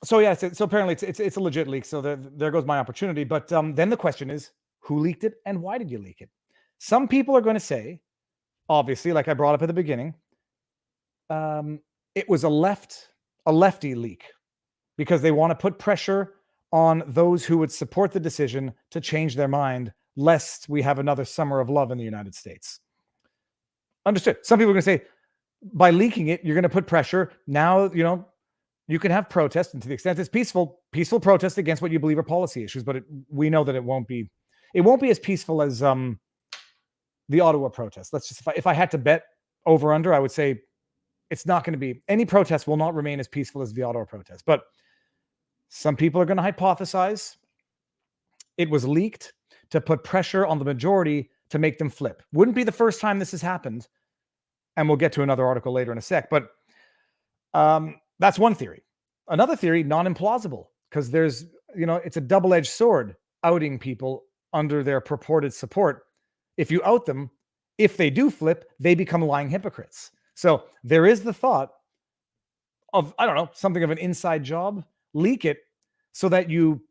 So apparently it's a legit leak. So there goes my opportunity. But then the question is, who leaked it and why did you leak it? Some people are going to say, obviously, like I brought up at the beginning, it was a lefty leak because they want to put pressure on those who would support the decision to change their mind, lest we have another summer of love in the United States. Understood. Some people are going to say, by leaking it, you're going to put pressure. Now, you can have protests, and to the extent it's peaceful protest against what you believe are policy issues, but we know that it won't be as peaceful as the Ottawa protest. Let's just, if I had to bet over under, I would say it's not going to be, any protest will not remain as peaceful as the Ottawa protest. But some people are going to hypothesize it was leaked to put pressure on the majority to make them flip. Wouldn't be the first time this has happened. And we'll get to another article later in a sec. But that's one theory. Another theory, non-implausible, because there's, it's a double-edged sword outing people under their purported support. If you out them, if they do flip, they become lying hypocrites. So there is the thought of, I don't know, something of an inside job. Leak it so that you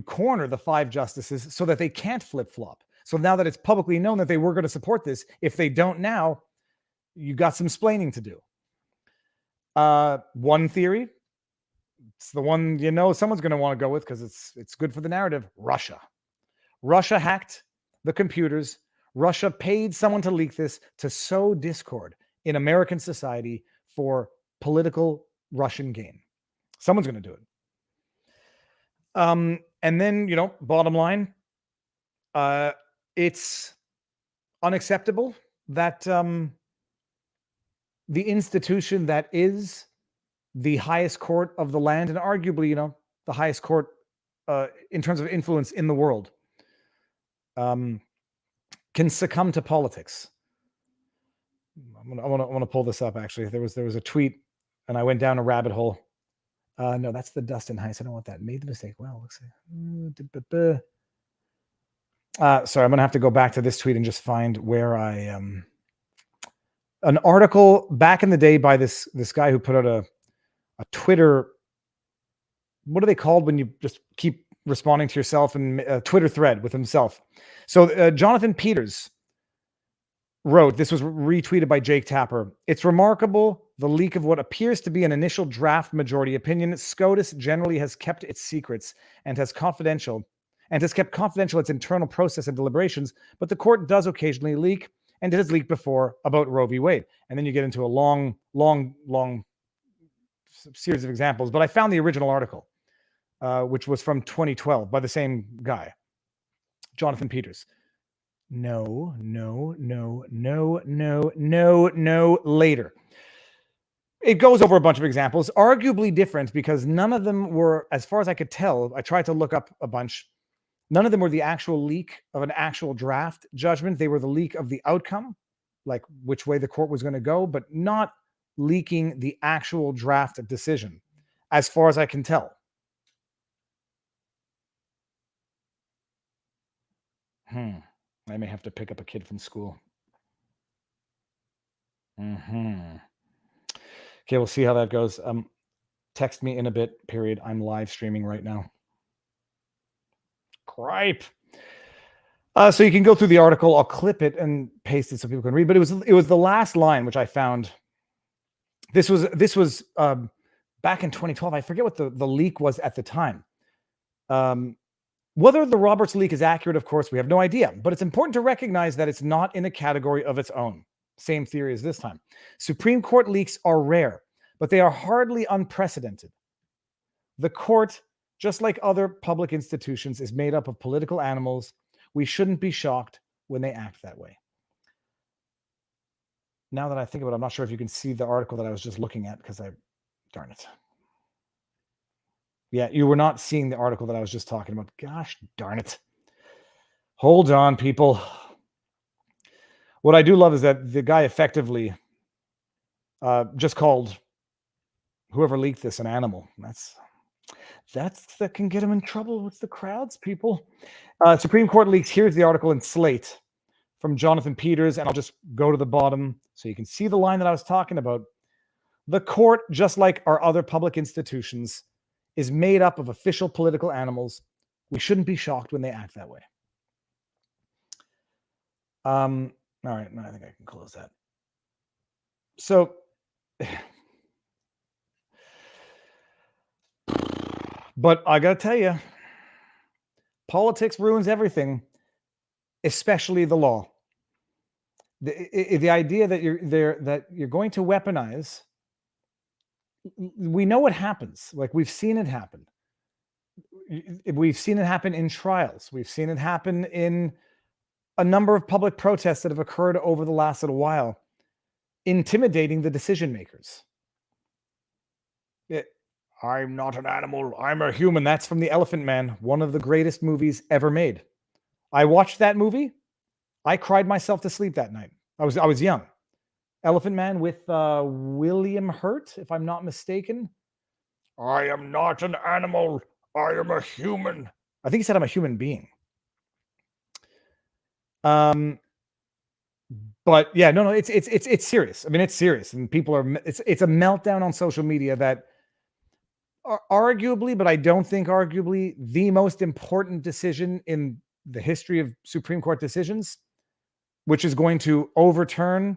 corner the 5 justices so that they can't flip-flop. So now that it's publicly known that they were going to support this, if they don't now, you got some splaining to do. One theory, It's the one you know someone's going to want to go with because it's good for the narrative. Russia hacked the computers. Russia paid someone to leak this to sow discord in American society for political Russian gain. Someone's going to do it. And then, bottom line, it's unacceptable that the institution that is the highest court of the land, and arguably, the highest court in terms of influence in the world, can succumb to politics. I want to pull this up. Actually, there was a tweet, and I went down a rabbit hole. No, that's the Dustin Heiss. I don't want that. Made the mistake. Well, let's see. Sorry, I'm gonna have to go back to this tweet and just find where I an article back in the day by this guy who put out a Twitter. What are they called when you just keep responding to yourself, and a Twitter thread with himself? So Jonathan Peters wrote, this was retweeted by Jake Tapper. It's remarkable, the leak of what appears to be an initial draft majority opinion. SCOTUS generally has kept its secrets and has kept confidential its internal process and deliberations, but the court does occasionally leak, and it has leaked before about Roe v. Wade. And then you get into a long series of examples. But I found the original article, which was from 2012 by the same guy, Jonathan Peters. No, later. It goes over a bunch of examples, arguably different because none of them were, as far as I could tell, I tried to look up a bunch. None of them were the actual leak of an actual draft judgment. They were the leak of the outcome, like which way the court was going to go, but not leaking the actual draft decision, as far as I can tell. I may have to pick up a kid from school. Okay, we'll see how that goes. Text me in a bit, period. I'm live streaming right now. Cripe. So you can go through the article. I'll clip it and paste it so people can read. But it was the last line which I found. This was back in 2012. I forget what the leak was at the time. Whether the Roberts leak is accurate, of course, we have no idea. But it's important to recognize that it's not in a category of its own. Same theory as this time. Supreme Court leaks are rare, but they are hardly unprecedented. The court, just like other public institutions, is made up of political animals. We shouldn't be shocked when they act that way. Now that I think about it, I'm not sure if you can see the article that I was just looking at because darn it. Yeah, you were not seeing the article that I was just talking about. Gosh darn it. Hold on, people. What I do love is that the guy effectively just called whoever leaked this an animal. That can get him in trouble with the crowds, people. Supreme Court leaks. Here's the article in Slate from Jonathan Peters, and I'll just go to the bottom so you can see the line that I was talking about. The court, just like our other public institutions, is made up of official political animals. We shouldn't be shocked when they act that way. All right, no, I think I can close that. So, but I got to tell you, politics ruins everything, especially the law. The idea that you're going to weaponize. We know what happens. Like, we've seen it happen. We've seen it happen in trials. We've seen it happen in a number of public protests that have occurred over the last little while, intimidating the decision makers. I'm not an animal. I'm a human. That's from The Elephant Man, one of the greatest movies ever made. I watched that movie. I cried myself to sleep that night. I was young. Elephant Man with William Hurt, if I'm not mistaken. I am not an animal. I am a human. I think he said I'm a human being. But yeah, no, it's serious. I mean, it's serious, and people are. It's a meltdown on social media that, arguably, but I don't think arguably, the most important decision in the history of Supreme Court decisions, which is going to overturn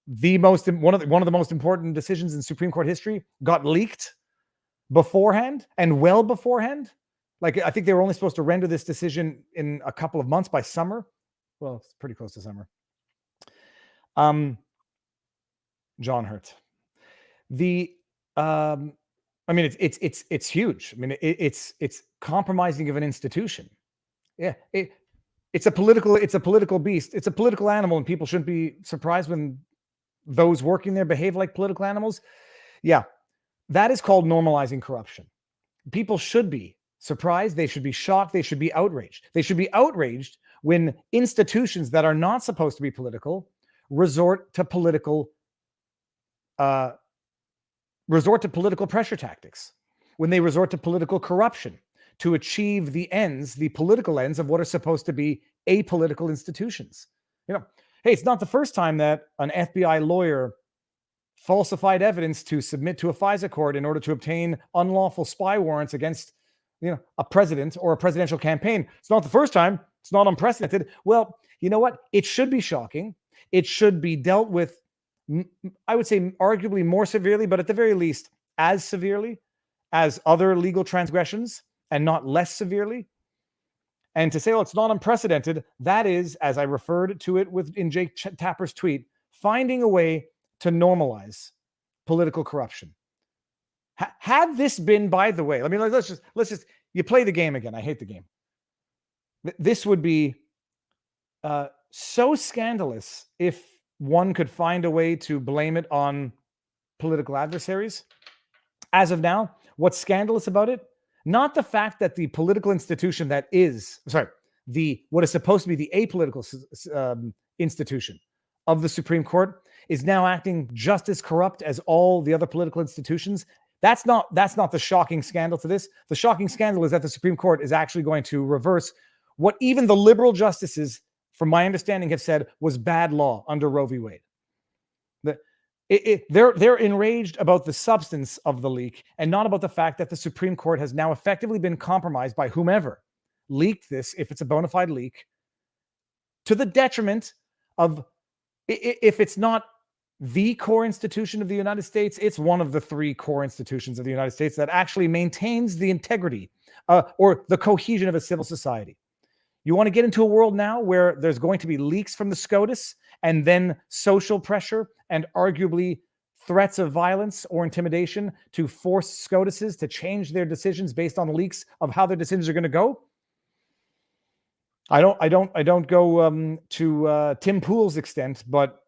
one of the most important decisions in Supreme Court history, got leaked beforehand and well beforehand. Like, I think they were only supposed to render this decision in a couple of months by summer. Well, it's pretty close to summer. John Hurt. The I mean, it's huge. I mean, it's compromising of an institution. Yeah, it's a political beast. It's a political animal, and people shouldn't be surprised when those working there behave like political animals. Yeah, that is called normalizing corruption. People should be surprised. They should be shocked. They should be outraged. They should be outraged when institutions that are not supposed to be political resort to political pressure tactics, when they resort to political corruption to achieve the political ends of what are supposed to be apolitical institutions. Hey, it's not the first time that an FBI lawyer falsified evidence to submit to a FISA court in order to obtain unlawful spy warrants against, a president or a presidential campaign. It's not the first time. It's not unprecedented. Well, you know what? It should be shocking. It should be dealt with, I would say, arguably more severely, but at the very least, as severely as other legal transgressions, and not less severely. And to say, it's not unprecedented, that is, as I referred to it in Jake Tapper's tweet, finding a way to normalize political corruption. Had this been, by the way, let's just, you play the game again. I hate the game. This would be so scandalous if one could find a way to blame it on political adversaries. As of now, what's scandalous about it? Not the fact that the political institution what is supposed to be the apolitical institution of the Supreme Court is now acting just as corrupt as all the other political institutions. That's not the shocking scandal to this. The shocking scandal is that the Supreme Court is actually going to reverse what even the liberal justices, from my understanding, have said was bad law under Roe v. Wade. They're enraged about the substance of the leak and not about the fact that the Supreme Court has now effectively been compromised by whomever leaked this, if it's a bona fide leak, to the detriment of, if it's not the core institution of the United States, it's one of the three core institutions of the United States that actually maintains the integrity or the cohesion of a civil society. You want to get into a world now where there's going to be leaks from the SCOTUS and then social pressure and arguably threats of violence or intimidation to force SCOTUSes to change their decisions based on leaks of how their decisions are going to go? I don't go to Tim Pool's extent, but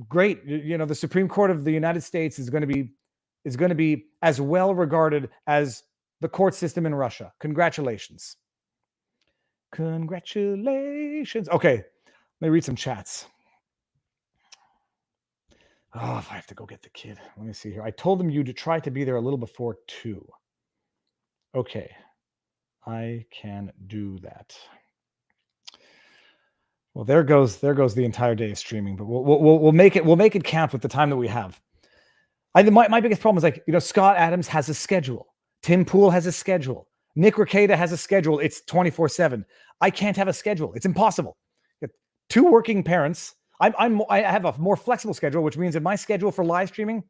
great. The Supreme Court of the United States is going to be as well regarded as the court system in Russia. Congratulations. Congratulations. Okay, let me read some chats. Oh, if I have to go get the kid. Let me see here. I told them you to try to be there a little before 2. Okay, I can do that. Well, there goes the entire day of streaming, but we'll make it count with the time that we have. I think my biggest problem is Scott Adams has a schedule. Tim Pool has a schedule. Nick Rekieta has a schedule. It's 24/7. I can't have a schedule. It's impossible. 2 working parents. I have a more flexible schedule, which means that my schedule for live streaming,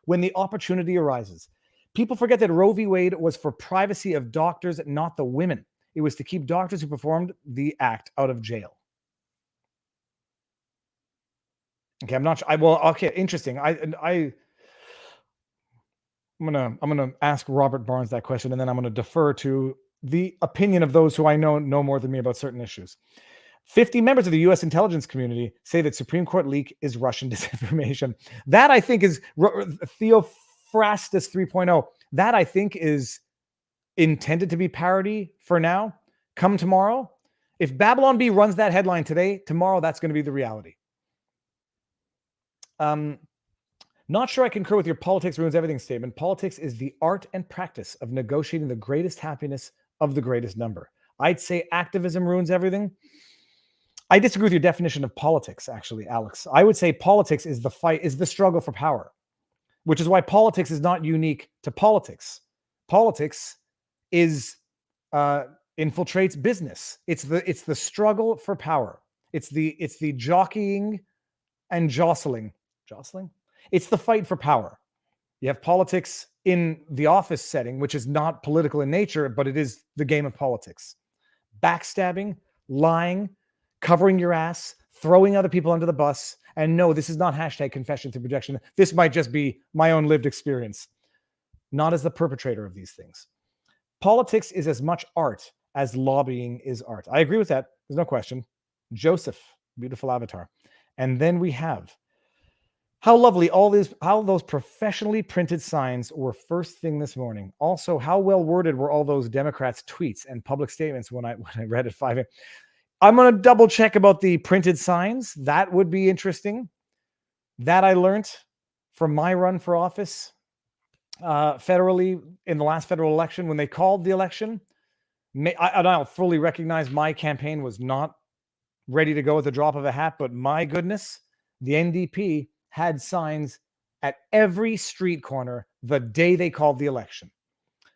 when the opportunity arises. People forget that Roe v. Wade was for privacy of doctors, not the women. It was to keep doctors who performed the act out of jail. Okay, I'm not sure. Okay, interesting. I'm gonna ask Robert Barnes that question, and then I'm gonna defer to the opinion of those who I know more than me about certain issues. 50 members of the U.S. intelligence community say that Supreme Court leak is Russian disinformation. That, I think, is Theophrastus 3.0. That, I think, is intended to be parody for now. Come tomorrow, if Babylon Bee runs that headline today, tomorrow that's going to be the reality. Not sure I concur with your politics ruins everything statement. Politics is the art and practice of negotiating the greatest happiness of the greatest number. I'd say activism ruins everything. I disagree with your definition of politics, actually, Alex. I would say politics is the struggle for power, which is why politics is not unique to politics. Politics infiltrates business. It's the struggle for power. It's the jockeying and jostling. It's the fight for power. You have politics in the office setting, which is not political in nature, but it is the game of politics. Backstabbing, lying, covering your ass, throwing other people under the bus. And no, this is not hashtag confession through projection. This might just be my own lived experience, not as the perpetrator of these things. Politics is as much art as lobbying is art. I agree with that. There's no question. Joseph, beautiful avatar. And then we have how lovely how those professionally printed signs were first thing this morning. Also, how well worded were all those Democrats' tweets and public statements when I read at 5 a.m. I'm going to double check about the printed signs. That would be interesting. That I learned from my run for office federally in the last federal election when they called the election. I'll fully recognize my campaign was not ready to go at the drop of a hat, but my goodness, the NDP had signs at every street corner the day they called the election,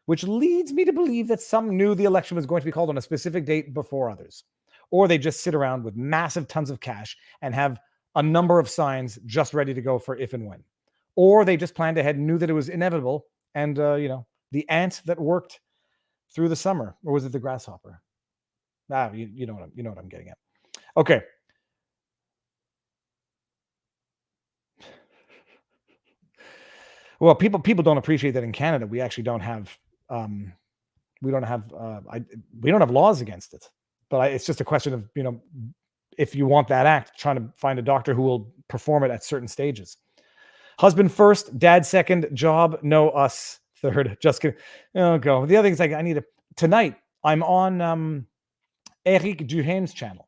which leads me to believe that some knew the election was going to be called on a specific date before others, or they just sit around with massive tons of cash and have a number of signs just ready to go for if and when, or they just planned ahead and knew that it was inevitable. And the ant that worked through the summer, or was it the grasshopper? You know what I'm getting at. Okay. Well, people don't appreciate that in Canada we actually don't have we don't have laws against it. But it's just a question of, if you want that act, trying to find a doctor who will perform it at certain stages. Husband first, dad second, job, no, us third. Just kidding. Oh, go. The other thing is I need to tonight. I'm on Éric Duhaim's channel,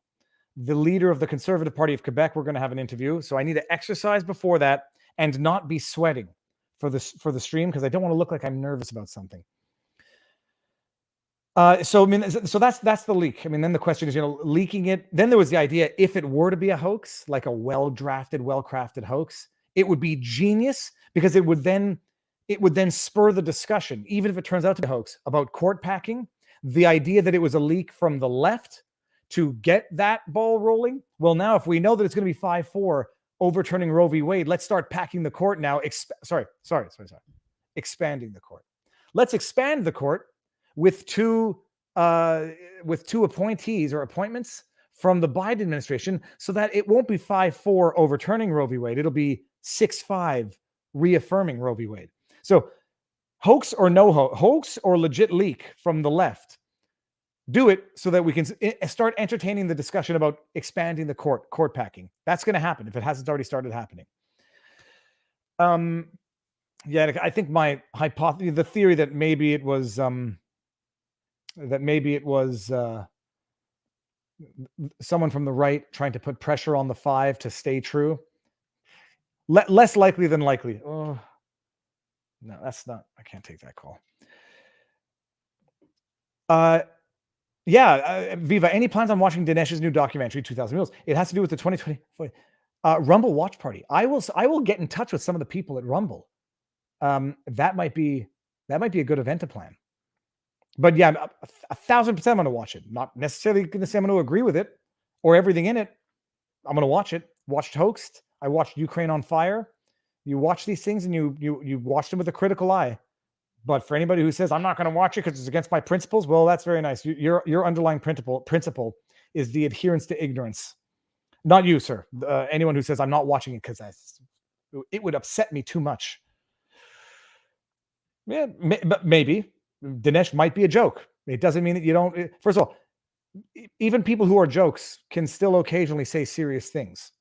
the leader of the Conservative Party of Quebec. We're going to have an interview, so I need to exercise before that and not be sweating for the stream because I don't want to look like I'm nervous about something. So that's the leak. I mean, then the question is, leaking it. Then there was the idea, if it were to be a hoax, like a well-drafted, well-crafted hoax, it would be genius because it would then spur the discussion, even if it turns out to be a hoax, about court packing. The idea that it was a leak from the left to get that ball rolling. Well, now if we know that it's going to be 5-4 overturning Roe v. Wade, let's start packing the court now. Expanding the court. Let's expand the court with two appointees or appointments from the Biden administration, so that it won't be 5-4 overturning Roe v. Wade. It'll be 6-5 reaffirming Roe v. Wade. So hoax or no hoax or legit leak from the left. Do it so that we can start entertaining the discussion about expanding the court packing. That's going to happen if it hasn't already started happening. Yeah, I think my hypothesis, the theory that maybe it was someone from the right trying to put pressure on the 5 to stay true. Less likely than likely. Oh, no, that's not. I can't take that call. Viva, any plans on watching Dinesh's new documentary, 2000 Mules? It has to do with the 2020 Rumble watch party. I will get in touch with some of the people at Rumble. That might be a good event to plan. But yeah, 1,000% I'm going to watch it. Not necessarily going to say I'm going to agree with it or everything in it. I'm going to watch it. Watched Hoaxed. I watched Ukraine on Fire. You watch these things and you watch them with a critical eye. But for anybody who says, I'm not going to watch it because it's against my principles, well, that's very nice. Your underlying principle is the adherence to ignorance. Not you, sir. Anyone who says, I'm not watching it because it would upset me too much. Yeah, but maybe. Dinesh might be a joke. It doesn't mean that you don't. First of all, even people who are jokes can still occasionally say serious things.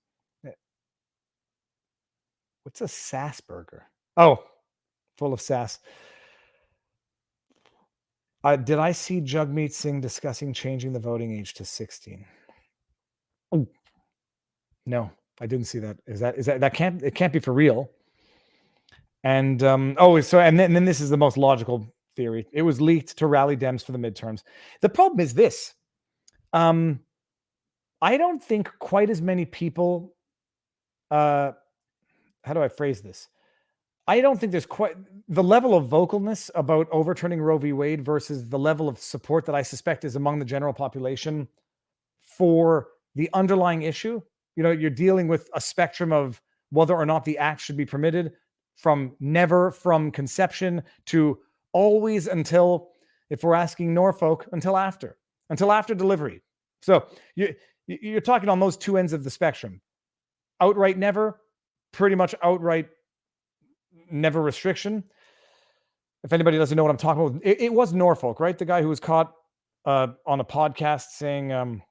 What's a sass burger? Oh, full of sass. Did I see Jagmeet Singh discussing changing the voting age to 16? Oh, no, I didn't see that. It can't be for real. And then this is the most logical theory. It was leaked to rally Dems for the midterms. The problem is this. I don't think quite as many people, how do I phrase this? I don't think there's quite the level of vocalness about overturning Roe v. Wade versus the level of support that I suspect is among the general population for the underlying issue. You're dealing with a spectrum of whether or not the act should be permitted, from never, from conception to always until, if we're asking Norfolk, until after delivery. So you're talking on those two ends of the spectrum. Outright never, pretty much outright never restriction. If anybody doesn't know what I'm talking about, it was Norfolk, right? The guy who was caught on a podcast saying,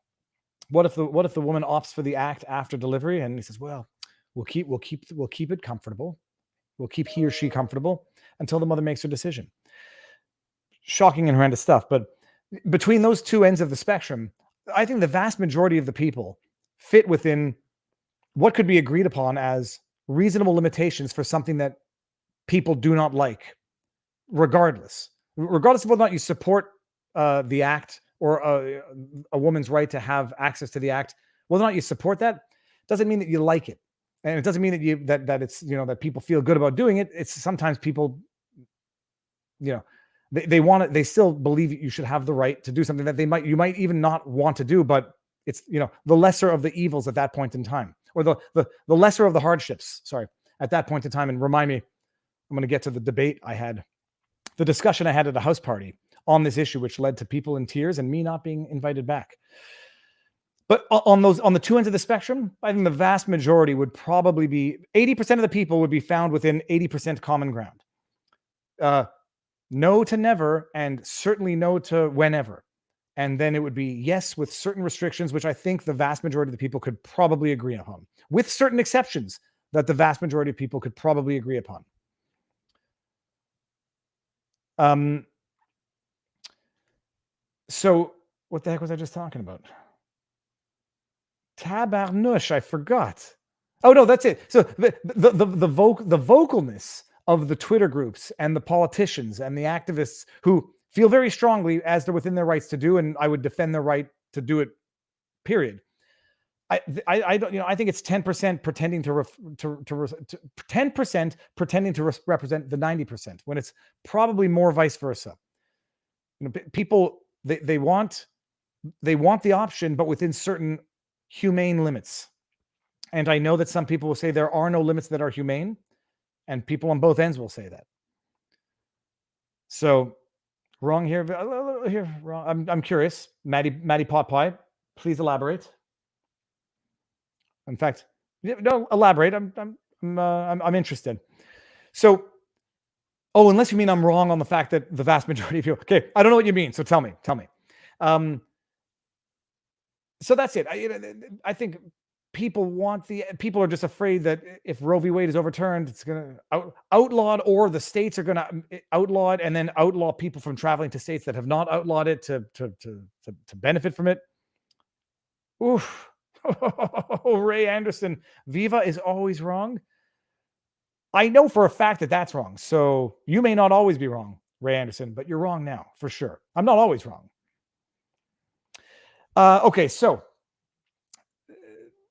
what if the woman opts for the act after delivery? And he says, well, we'll keep it comfortable. We'll keep he or she comfortable until the mother makes her decision. Shocking and horrendous stuff. But between those two ends of the spectrum, I think the vast majority of the people fit within what could be agreed upon as reasonable limitations for something that people do not like, regardless of whether or not you support the act or a woman's right to have access to the act. Whether or not you support that doesn't mean that you like it, and it doesn't mean that that it's that people feel good about doing it. It's sometimes people, they want it. They still believe you should have the right to do something that you might even not want to do, but it's the lesser of the evils at that point in time, or the lesser of the hardships. Sorry, at that point in time. And remind me, I'm going to get to the discussion I had at a house party on this issue, which led to people in tears and me not being invited back. But on the two ends of the spectrum, I think the vast majority would probably be 80% of the people would be found within 80% common ground. No to never, and certainly no to whenever. And then it would be yes with certain restrictions, which I think the vast majority of the people could probably agree upon, with certain exceptions that the vast majority of people could probably agree upon. So what the heck was I just talking about? Tabarnouche, I forgot. Oh no, that's it. So the vocalness of the Twitter groups and the politicians and the activists who feel very strongly, as they're within their rights to do, and I would defend their right to do it, period. I don't, I think it's 10% pretending to 10% pretending to represent the 90%, when it's probably more vice versa. People, they want the option, but within certain humane limits. And I know that some people will say there are no limits that are humane, and people on both ends will say that. So wrong here. Wrong. I'm curious. Maddie Pot Pie, please elaborate. In fact, no, elaborate. I'm interested. So, unless you mean I'm wrong on the fact that the vast majority of you. Okay, I don't know what you mean. So tell me. So that's it. I think people are just afraid that if Roe v. Wade is overturned, it's going to outlawed, or the states are going to outlaw it and then outlaw people from traveling to states that have not outlawed it to benefit from it. Oof. Ray Anderson, Viva is always wrong. I know for a fact that that's wrong. So you may not always be wrong, Ray Anderson, but you're wrong now for sure. I'm not always wrong. Okay, so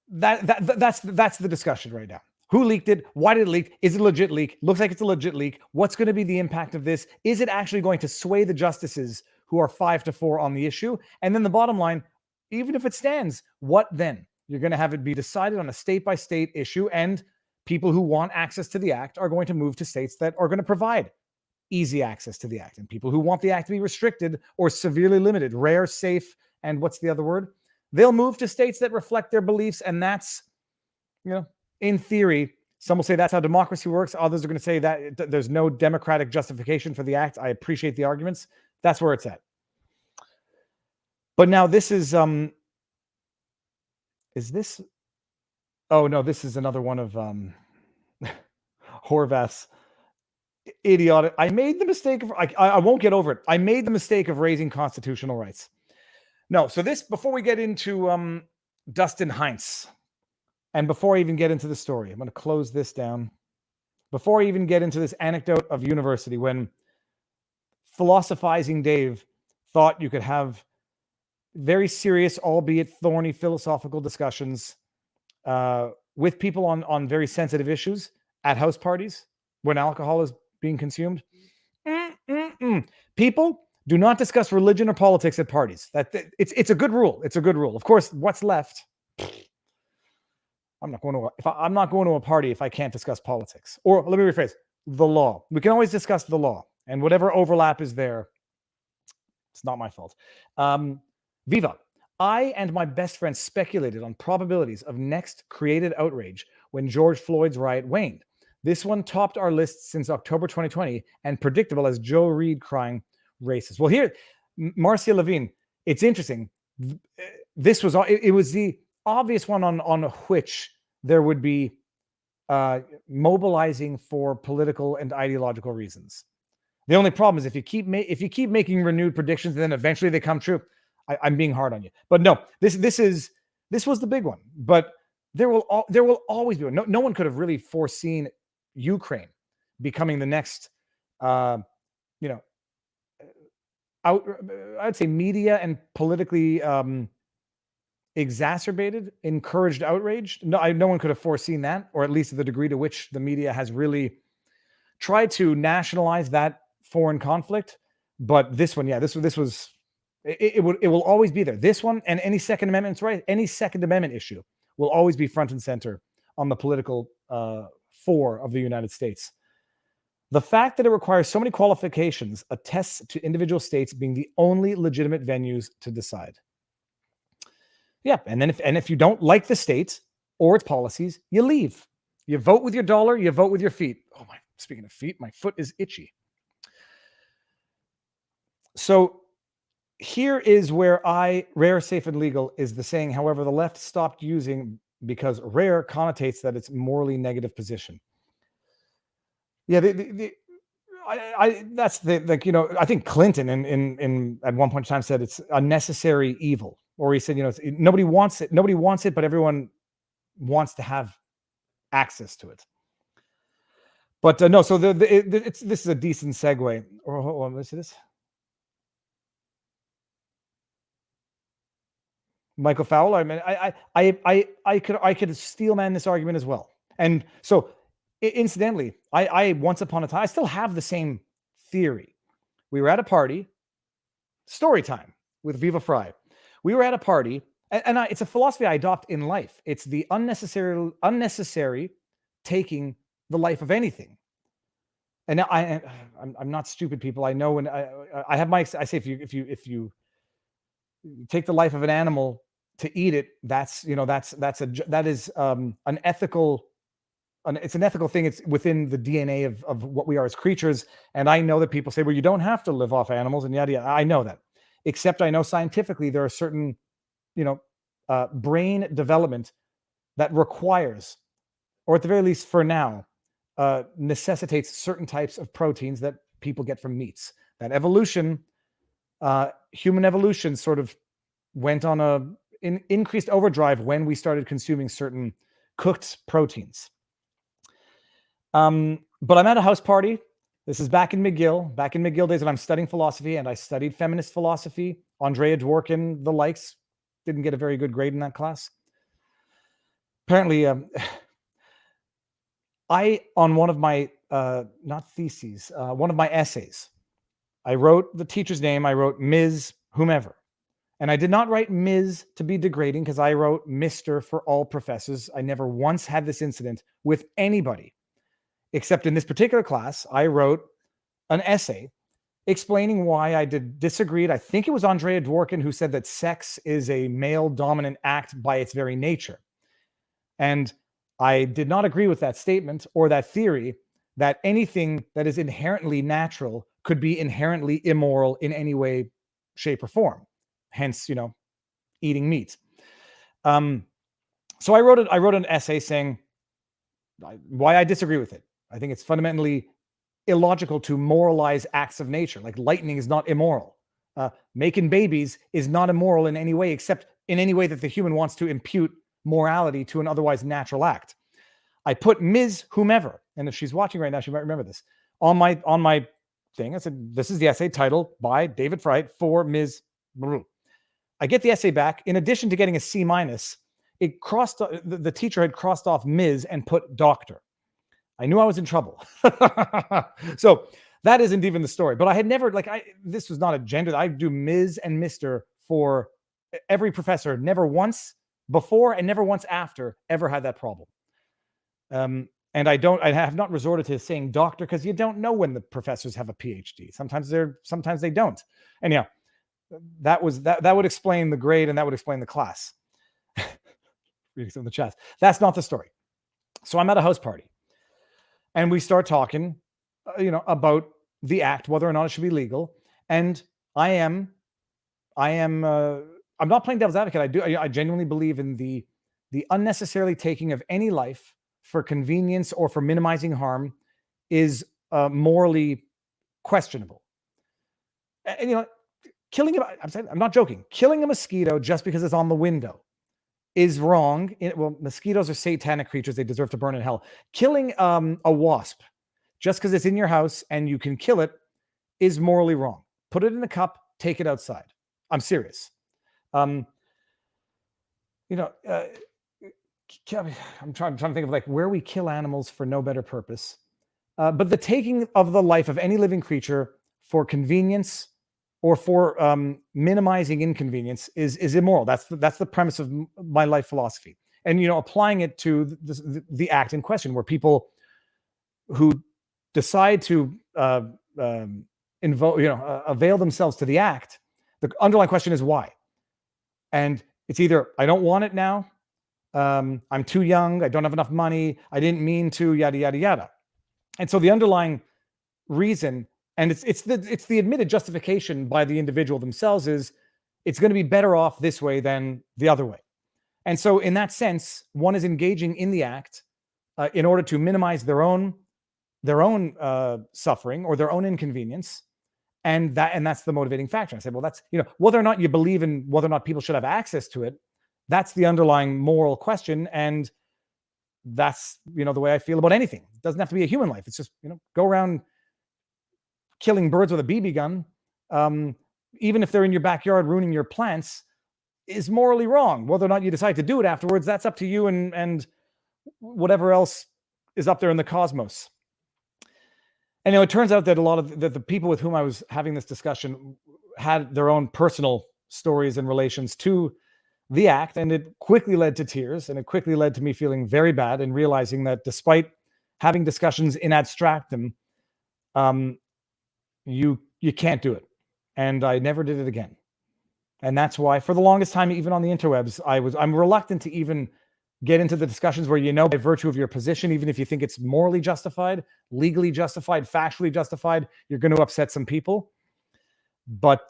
that's the discussion right now. Who leaked it? Why did it leak? Is it a legit leak? Looks like it's a legit leak. What's going to be the impact of this? Is it actually going to sway the justices who are 5-4 on the issue? And then the bottom line, even if it stands, what then? You're going to have it be decided on a state-by-state issue, and people who want access to the act are going to move to states that are going to provide easy access to the act. And people who want the act to be restricted or severely limited, rare, safe, and what's the other word? They'll move to states that reflect their beliefs. And that's, in theory, some will say that's how democracy works. Others are going to say that there's no democratic justification for the act. I appreciate the arguments. That's where it's at. But now this is this? Oh no, this is another one of Horvath's idiotic. I made the mistake of, I won't get over it. I made the mistake of raising constitutional rights. No, so this, before we get into Dustin Heinz, and before I even get into the story, I'm going to close this down. Before I even get into this anecdote of university, when philosophizing Dave thought you could have very serious, albeit thorny, philosophical discussions with people on very sensitive issues at house parties when alcohol is being consumed. People do not discuss religion or politics at parties. It's a good rule. It's a good rule. Of course, what's left? I'm not going to a party if I can't discuss politics. Or let me rephrase, the law. We can always discuss the law, and whatever overlap is there, it's not my fault. Viva. I and my best friend speculated on probabilities of next created outrage when George Floyd's riot waned. This one topped our list since October 2020 and predictable as Joe Reed crying racist. Well, here, Marcia Levine, it's interesting. This was it was the obvious one on which there would be mobilizing for political and ideological reasons. The only problem is if you keep making renewed predictions and then eventually they come true, I'm being hard on you. But no, this was the big one. But there will always be one. No one could have really foreseen Ukraine becoming the next, I'd say media and politically exacerbated, encouraged outrage. No one could have foreseen that, or at least the degree to which the media has really tried to nationalize that foreign conflict. But this one, this was. It will always be there. This one and any Second Amendment right, any Second Amendment issue will always be front and center on the political fore of the United States. The fact that it requires so many qualifications attests to individual states being the only legitimate venues to decide. Yeah, and if you don't like the state or its policies, you leave. You vote with your dollar. You vote with your feet. Oh my! Speaking of feet, my foot is itchy. So. Here is where rare, safe, and legal is the saying, however, the left stopped using because rare connotates that it's morally negative position. Yeah, that's I think Clinton in at one point in time said it's a necessary evil, or he said, nobody wants it, but everyone wants to have access to it. But no, so this is a decent segue. Or hold on, let's see this. Michael Fowler. I mean, I could steel man this argument as well. And so, incidentally, I once upon a time, I still have the same theory. We were at a party, story time with Viva Fry. We were at a party, and it's a philosophy I adopt in life. It's the unnecessary taking the life of anything. And I'm not stupid, people. I know when I have I say if you take the life of an animal to eat it, that is an ethical. It's an ethical thing. It's within the DNA of what we are as creatures. And I know that people say, well, you don't have to live off animals and yada yada. I know that, except I know scientifically there are certain, brain development that requires, or at the very least for now, necessitates certain types of proteins that people get from meats. That evolution, human evolution, sort of went on an increased overdrive when we started consuming certain cooked proteins. But I'm at a house party. This is back in McGill days, and I'm studying philosophy, and I studied feminist philosophy. Andrea Dworkin, the likes, didn't get a very good grade in that class. Apparently, on one of my, not theses, one of my essays, I wrote the teacher's name. I wrote Ms. whomever. And I did not write Ms. to be degrading, because I wrote Mr. for all professors. I never once had this incident with anybody, except in this particular class. I wrote an essay explaining why I disagreed. I think it was Andrea Dworkin who said that sex is a male-dominant act by its very nature. And I did not agree with that statement or that theory that anything that is inherently natural could be inherently immoral in any way, shape, or form. Hence, eating meat. So I wrote an essay saying why I disagree with it. I think it's fundamentally illogical to moralize acts of nature. Like lightning is not immoral. Making babies is not immoral in any way, except in any way that the human wants to impute morality to an otherwise natural act. I put Ms. whomever, and if she's watching right now, she might remember this, on my thing. I said, this is the essay titled by David Fright for Ms. Baru. I get the essay back. In addition to getting a C-, it crossed, the teacher had crossed off Ms. and put doctor. I knew I was in trouble. So that isn't even the story. But I had never, this was not a gender. I do Ms. and Mr. for every professor. Never once before and never once after ever had that problem. And I have not resorted to saying doctor, because you don't know when the professors have a PhD. Sometimes they don't. Anyhow, that would explain the grade, and that would explain the class. Reading some of the chats. That's not the story. So I'm at a house party, and we start talking, about the act, whether or not it should be legal. And I'm not playing devil's advocate. I genuinely believe in the unnecessarily taking of any life for convenience or for minimizing harm is morally questionable. And I'm not joking. Killing a mosquito just because it's on the window is wrong. Well, mosquitoes are satanic creatures. They deserve to burn in hell. Killing a wasp just because it's in your house and you can kill it is morally wrong. Put it in a cup, take it outside. I'm serious. I'm trying to think of like where we kill animals for no better purpose. But the taking of the life of any living creature for convenience or for minimizing inconvenience is immoral. That's the premise of my life philosophy. And applying it to the act in question, where people who decide to avail themselves to the act, the underlying question is why. And it's either I don't want it now, I'm too young, I don't have enough money, I didn't mean to, yada yada yada. And so the underlying reason, and it's the admitted justification by the individual themselves, is it's going to be better off this way than the other way. And so in that sense, one is engaging in the act in order to minimize their own suffering or their own inconvenience. And that's the motivating factor. I said, well, that's, whether or not you believe in whether or not people should have access to it, that's the underlying moral question. And that's, the way I feel about anything. It doesn't have to be a human life. It's just, go around killing birds with a BB gun, even if they're in your backyard ruining your plants, is morally wrong. Whether or not you decide to do it afterwards, that's up to you and whatever else is up there in the cosmos. And it turns out that a lot of the people with whom I was having this discussion had their own personal stories and relations to the act, and it quickly led to tears, and it quickly led to me feeling very bad and realizing that despite having discussions in abstractum, you can't do it. And I never did it again. And that's why for the longest time, even on the interwebs, I'm reluctant to even get into the discussions where, by virtue of your position, even if you think it's morally justified, legally justified, factually justified, you're going to upset some people. But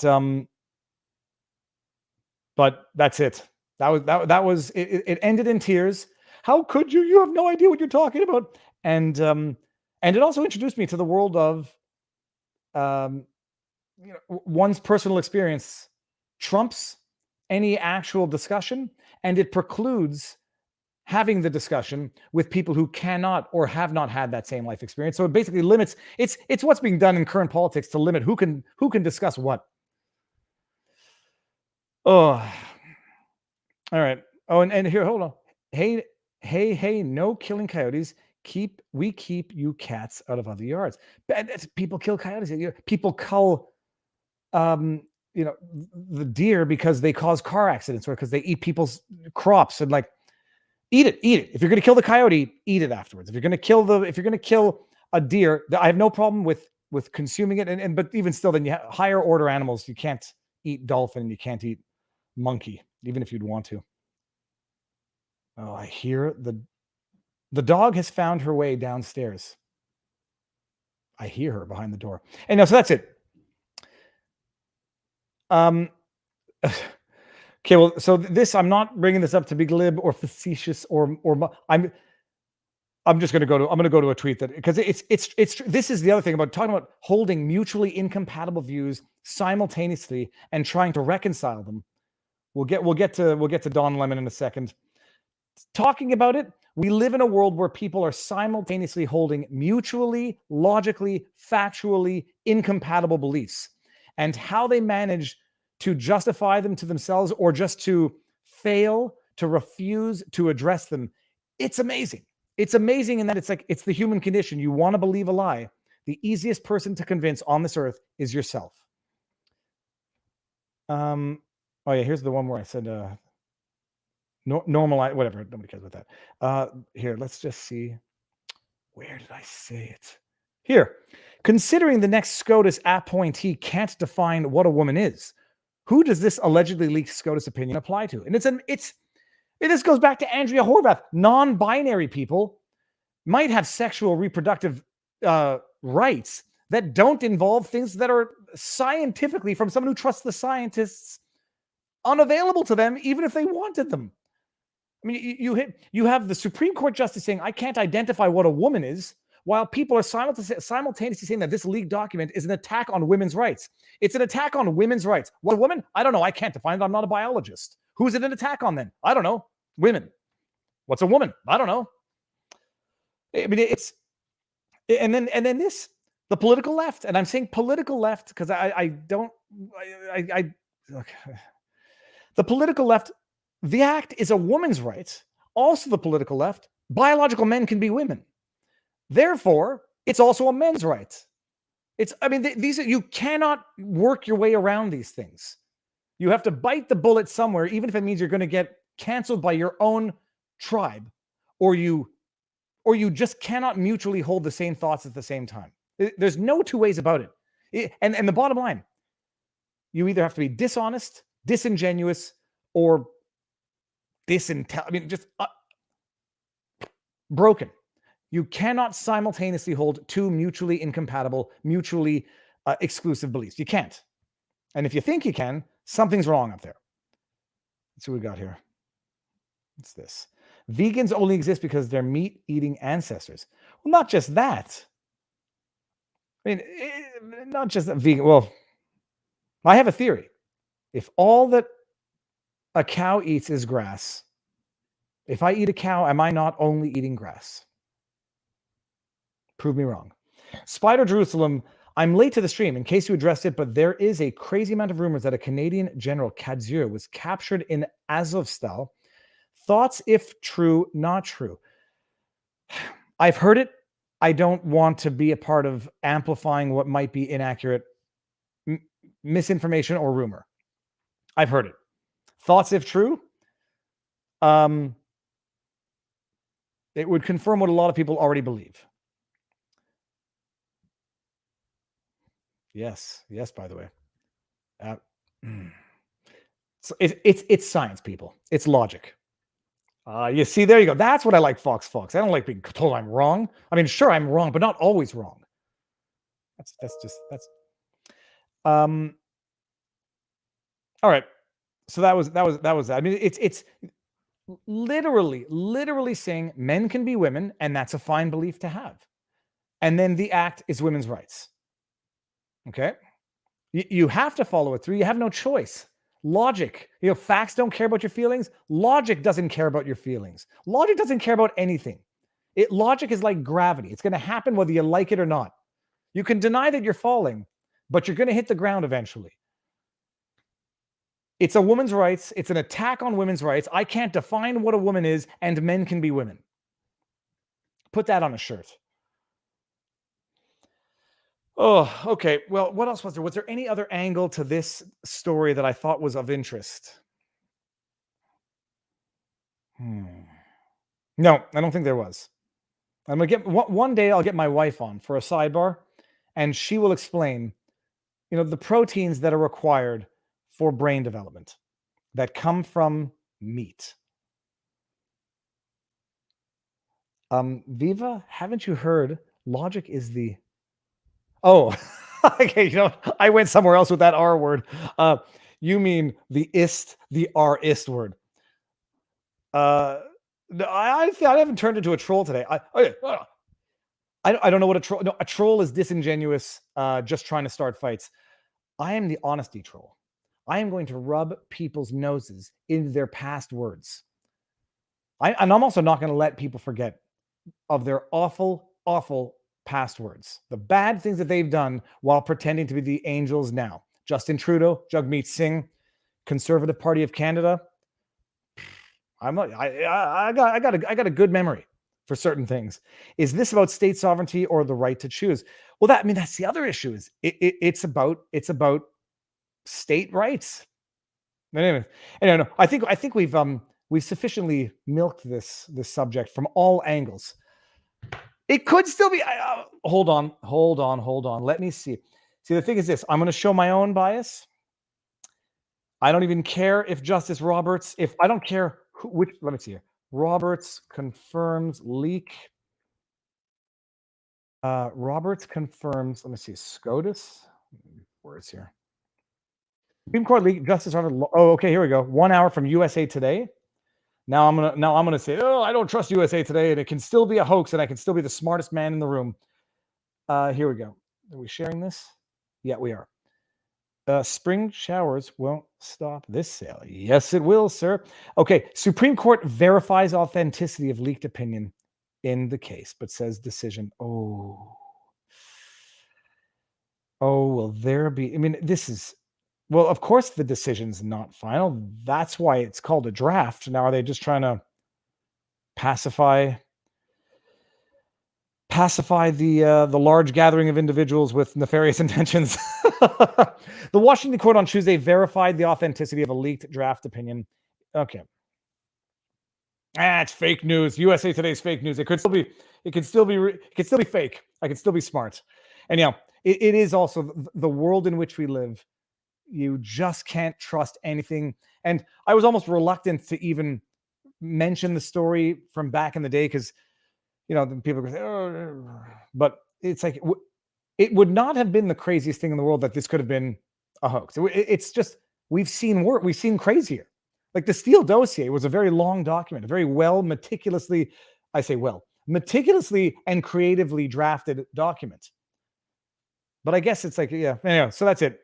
that's it. That was it ended in tears. How could you? You have no idea what you're talking about. And it also introduced me to the world of one's personal experience trumps any actual discussion, and it precludes having the discussion with people who cannot or have not had that same life experience. So it basically limits, it's what's being done in current politics to limit who can discuss what. Oh, all right. Oh, and here, hold on. Hey, no killing coyotes. We keep you cats out of other yards. People kill coyotes. People cull, the deer because they cause car accidents or because they eat people's crops, and eat it. If you're going to kill the coyote, eat it afterwards. If you're going to kill a deer, I have no problem with consuming it. But even still, then you have higher order animals. You can't eat dolphin. You can't eat monkey, even if you'd want to. Oh, I hear the dog has found her way downstairs. I hear her behind the door. And no, so that's it. Okay, well, so this, I'm not bringing this up to be glib or facetious or I'm just going to I'm going to go to a tweet that, because it's this is the other thing about talking about holding mutually incompatible views simultaneously and trying to reconcile them. We'll get to Don Lemon in a second. Talking about it, we live in a world where people are simultaneously holding mutually, logically, factually incompatible beliefs, and how they manage to justify them to themselves or just to fail to refuse to address them. It's amazing. It's amazing in that it's the human condition. You want to believe a lie. The easiest person to convince on this earth is yourself. Oh yeah, here's the one where I said, normalize, whatever. Nobody cares about that. Here, let's just see. Where did I say it? Here. Considering the next SCOTUS appointee can't define what a woman is, who does this allegedly leaked SCOTUS opinion apply to? And this goes back to Andrea Horvath. Non-binary people might have sexual reproductive rights that don't involve things that are scientifically, from someone who trusts the scientists, unavailable to them, even if they wanted them. I mean, you have the Supreme Court justice saying, I can't identify what a woman is, while people are simultaneously saying that this leaked document is an attack on women's rights. It's an attack on women's rights. What, a woman? I don't know. I can't define it. I'm not a biologist. Who's it an attack on then? I don't know. Women. What's a woman? I don't know. I mean, and then this, the political left, and I'm saying political left because the political left, the act is a woman's right. Also the political left, biological men can be women. Therefore, it's also a men's right. You cannot work your way around these things. You have to bite the bullet somewhere, even if it means you're going to get canceled by your own tribe, or you just cannot mutually hold the same thoughts at the same time. There's no two ways about it. And the bottom line, you either have to be dishonest, disingenuous, or just broken. You cannot simultaneously hold two mutually incompatible, mutually exclusive beliefs. You can't. And if you think you can, something's wrong up there. Let's see what we got here. What's this? Vegans only exist because they're meat-eating ancestors. Well, not just that. I mean, not just that vegan. Well, I have a theory. If all that a cow eats is grass, if I eat a cow, am I not only eating grass? Prove me wrong. Spider Jerusalem, I'm late to the stream in case you addressed it, but there is a crazy amount of rumors that a Canadian general, Kadzior, was captured in Azovstal. Thoughts if true, not true. I've heard it. I don't want to be a part of amplifying what might be inaccurate misinformation or rumor. I've heard it. Thoughts if true? It would confirm what a lot of people already believe. Yes, by the way. So it's science, people. It's logic. You see, there you go. That's what I like, Fox. I don't like being told I'm wrong. I mean, sure, I'm wrong, but not always wrong. That's all right. So that was that. I mean, it's literally saying men can be women, and that's a fine belief to have. And then the act is women's rights. Okay? You have to follow it through. You have no choice. Logic. Facts don't care about your feelings. Logic doesn't care about your feelings. Logic doesn't care about anything. Logic is like gravity. It's going to happen whether you like it or not. You can deny that you're falling, but you're going to hit the ground eventually. It's a woman's rights. It's an attack on women's rights. I can't define what a woman is, and men can be women. Put that on a shirt. Oh, okay. Well, what else was there? Was there any other angle to this story that I thought was of interest? No, I don't think there was. I'm going to get one day I'll get my wife on for a sidebar, and she will explain, the proteins that are required for brain development that come from meat. Viva, haven't you heard? Logic is the... Oh, okay. I went somewhere else with that R word. You mean the R-ist word. I haven't turned into a troll today. I don't know what a troll. No, a troll is disingenuous, just trying to start fights. I am the honesty troll. I am going to rub people's noses into their past words. And I'm also not going to let people forget of their awful past words, the bad things that they've done while pretending to be the angels now. Justin Trudeau, Jagmeet Singh, Conservative Party of Canada. I got a good memory for certain things. Is this about state sovereignty or the right to choose? Well, that's the other issue. Is it's about state rights. Anyway, I think we've we've sufficiently milked this subject from all angles. It could still be. Hold on. Let me see. See, the thing is this. I'm going to show my own bias. I don't even care if Justice Roberts, I don't care which, let me see here. Roberts confirms leak. Roberts confirms, let me see, SCOTUS. Where is here? Supreme Court leak, Justice Roberts. Oh, okay, here we go. 1 hour from USA Today. Now I'm gonna say, oh, I don't trust USA Today, and it can still be a hoax, and I can still be the smartest man in the room. Here we go. Are we sharing this? Yeah, we are. Spring showers won't stop this sale. Yes, it will, sir. Okay, Supreme Court verifies authenticity of leaked opinion in the case, but says decision. Oh, will there be? I mean, this is, well, of course the decision's not final. That's why it's called a draft. Now, are they just trying to pacify the large gathering of individuals with nefarious intentions? The Washington court on Tuesday verified the authenticity of a leaked draft opinion. Okay. It's fake news. USA Today's fake news. It could still be fake. I could still be smart. Anyhow, it is also the world in which we live. You just can't trust anything. And I was almost reluctant to even mention the story from back in the day because, you know, people go, oh, but it's like, it would not have been the craziest thing in the world that this could have been a hoax. It's just, we've seen crazier. Like the Steele dossier was a very long document, a very meticulously and creatively drafted document. But I guess it's like, yeah, anyway, so that's it.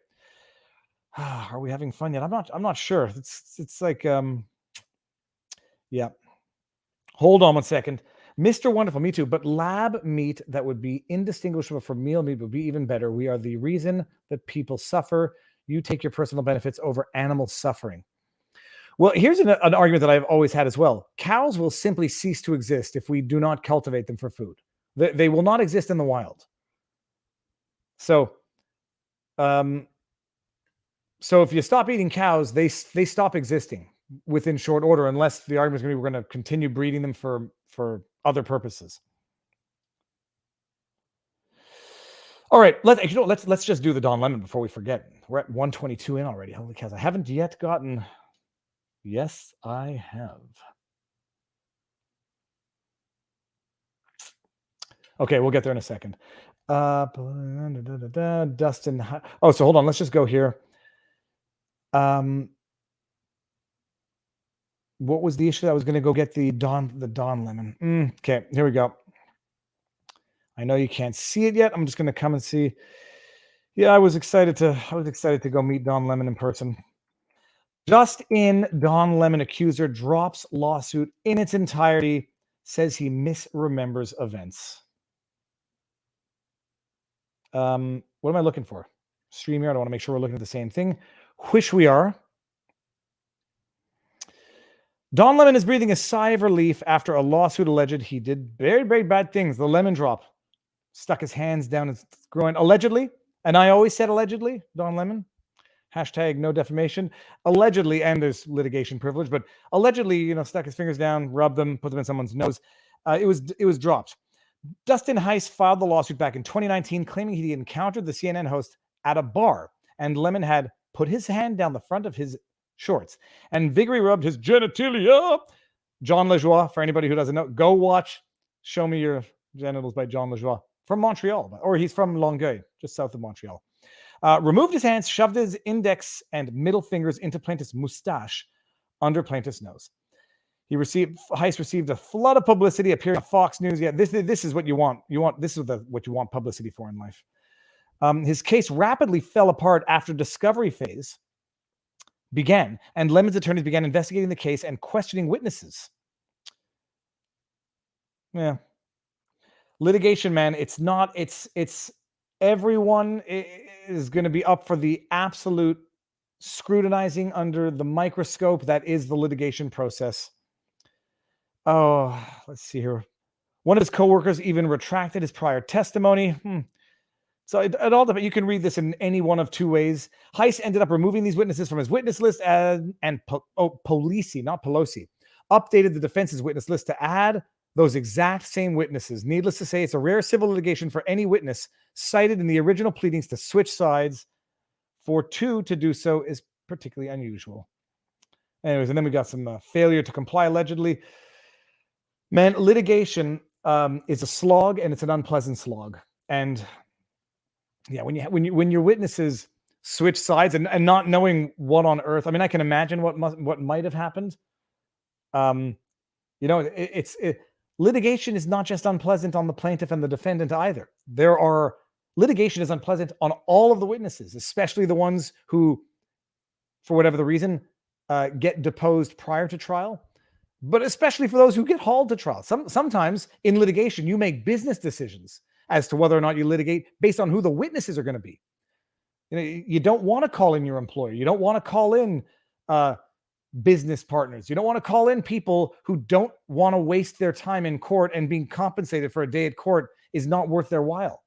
Are we having fun yet? I'm not sure. It's like, yeah. Hold on 1 second. Mr. Wonderful, me too. But lab meat that would be indistinguishable from meal meat would be even better. We are the reason that people suffer. You take your personal benefits over animal suffering. Well, here's an argument that I've always had as well. Cows will simply cease to exist if we do not cultivate them for food. They will not exist in the wild. So if you stop eating cows, they stop existing within short order, unless the argument is going to be we're going to continue breeding them for other purposes. All right, let's just do the Don Lemon before we forget. We're at 122 in already. Holy cows! I haven't yet gotten. Yes, I have. Okay, we'll get there in a second. Dustin. Oh, so hold on. Let's just go here. What was the issue? I was going to go get the Don Lemon. Okay, here we go. I know you can't see it yet. I'm just going to come and see. Yeah, I was excited to go meet Don Lemon in person. Just in, Don Lemon accuser drops lawsuit in its entirety, says he misremembers events. What am I looking for? StreamYard. I want to make sure we're looking at the same thing. Which we are. Don Lemon is breathing a sigh of relief after a lawsuit alleged he did very, very bad things. The lemon drop. Stuck his hands down his groin. Allegedly. And I always said allegedly, Don Lemon. Hashtag no defamation. Allegedly, and there's litigation privilege, but allegedly, stuck his fingers down, rubbed them, put them in someone's nose. It was dropped. Dustin Heiss filed the lawsuit back in 2019, claiming he encountered the CNN host at a bar, and Lemon had put his hand down the front of his shorts and vigorously rubbed his genitalia. John Lajoie, for anybody who doesn't know, go watch Show Me Your Genitals by John Lajoie from Montreal, or he's from Longueuil, just south of Montreal. Removed his hands, shoved his index and middle fingers into plaintiff's mustache under plaintiff's nose. Heiss received a flood of publicity, appearing on Fox News. Yeah, this is what you want. This is what you want publicity for in life. His case rapidly fell apart after discovery phase began, and Lemon's attorneys began investigating the case and questioning witnesses. Yeah. Litigation, man, it's everyone is going to be up for the absolute scrutinizing under the microscope that is the litigation process. Oh, let's see here. One of his coworkers even retracted his prior testimony. So it all depends. You can read this in any one of two ways. Heiss ended up removing these witnesses from his witness list, and Polisi, not Pelosi, updated the defense's witness list to add those exact same witnesses. Needless to say, it's a rare civil litigation for any witness cited in the original pleadings to switch sides. For two to do so is particularly unusual. Anyways, and then we got some failure to comply allegedly. Man, litigation is a slog, and it's an unpleasant slog. And yeah, when your witnesses switch sides and not knowing what on earth, I mean, I can imagine what might have happened. Litigation is not just unpleasant on the plaintiff and the defendant either. Litigation is unpleasant on all of the witnesses, especially the ones who, for whatever the reason, get deposed prior to trial, but especially for those who get hauled to trial. Sometimes in litigation, you make business decisions as to whether or not you litigate based on who the witnesses are going to be. You don't want to call in your employer. You don't want to call in business partners. You don't want to call in people who don't want to waste their time in court, and being compensated for a day at court is not worth their while.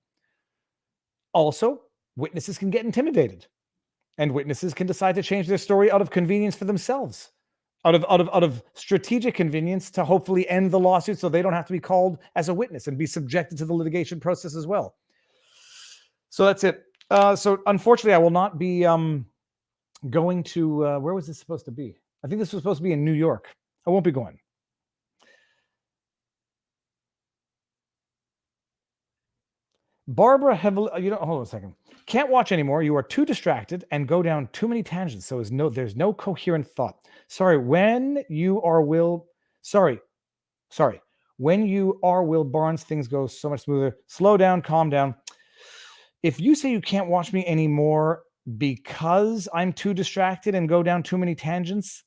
Also, witnesses can get intimidated, and witnesses can decide to change their story out of convenience for themselves, out of strategic convenience to hopefully end the lawsuit so they don't have to be called as a witness and be subjected to the litigation process as well. So that's it. So unfortunately, I will not be going to, where was this supposed to be? I think this was supposed to be in New York. I won't be going. Barbara heavily, hold on a second. Can't watch anymore. You are too distracted and go down too many tangents. So there's no coherent thought. When you are Will Barnes, things go so much smoother. Slow down, calm down. If you say you can't watch me anymore because I'm too distracted and go down too many tangents,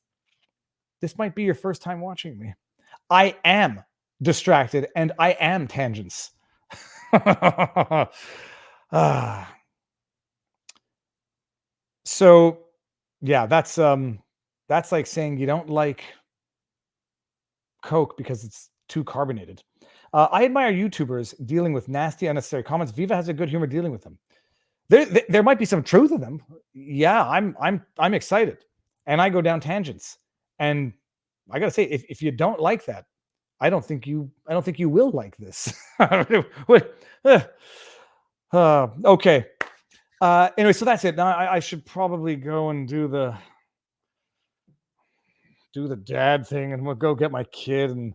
this might be your first time watching me. I am distracted and I am tangents. So yeah, that's like saying you don't like Coke because it's too carbonated. I admire YouTubers dealing with nasty, unnecessary comments. Viva has a good humor dealing with them. There might be some truth in them. Yeah, I'm excited, and I go down tangents. And I gotta say, if you don't like that, I don't think you will like this. Okay. Anyway, so that's it. Now I should probably go and do the dad thing, and we'll go get my kid and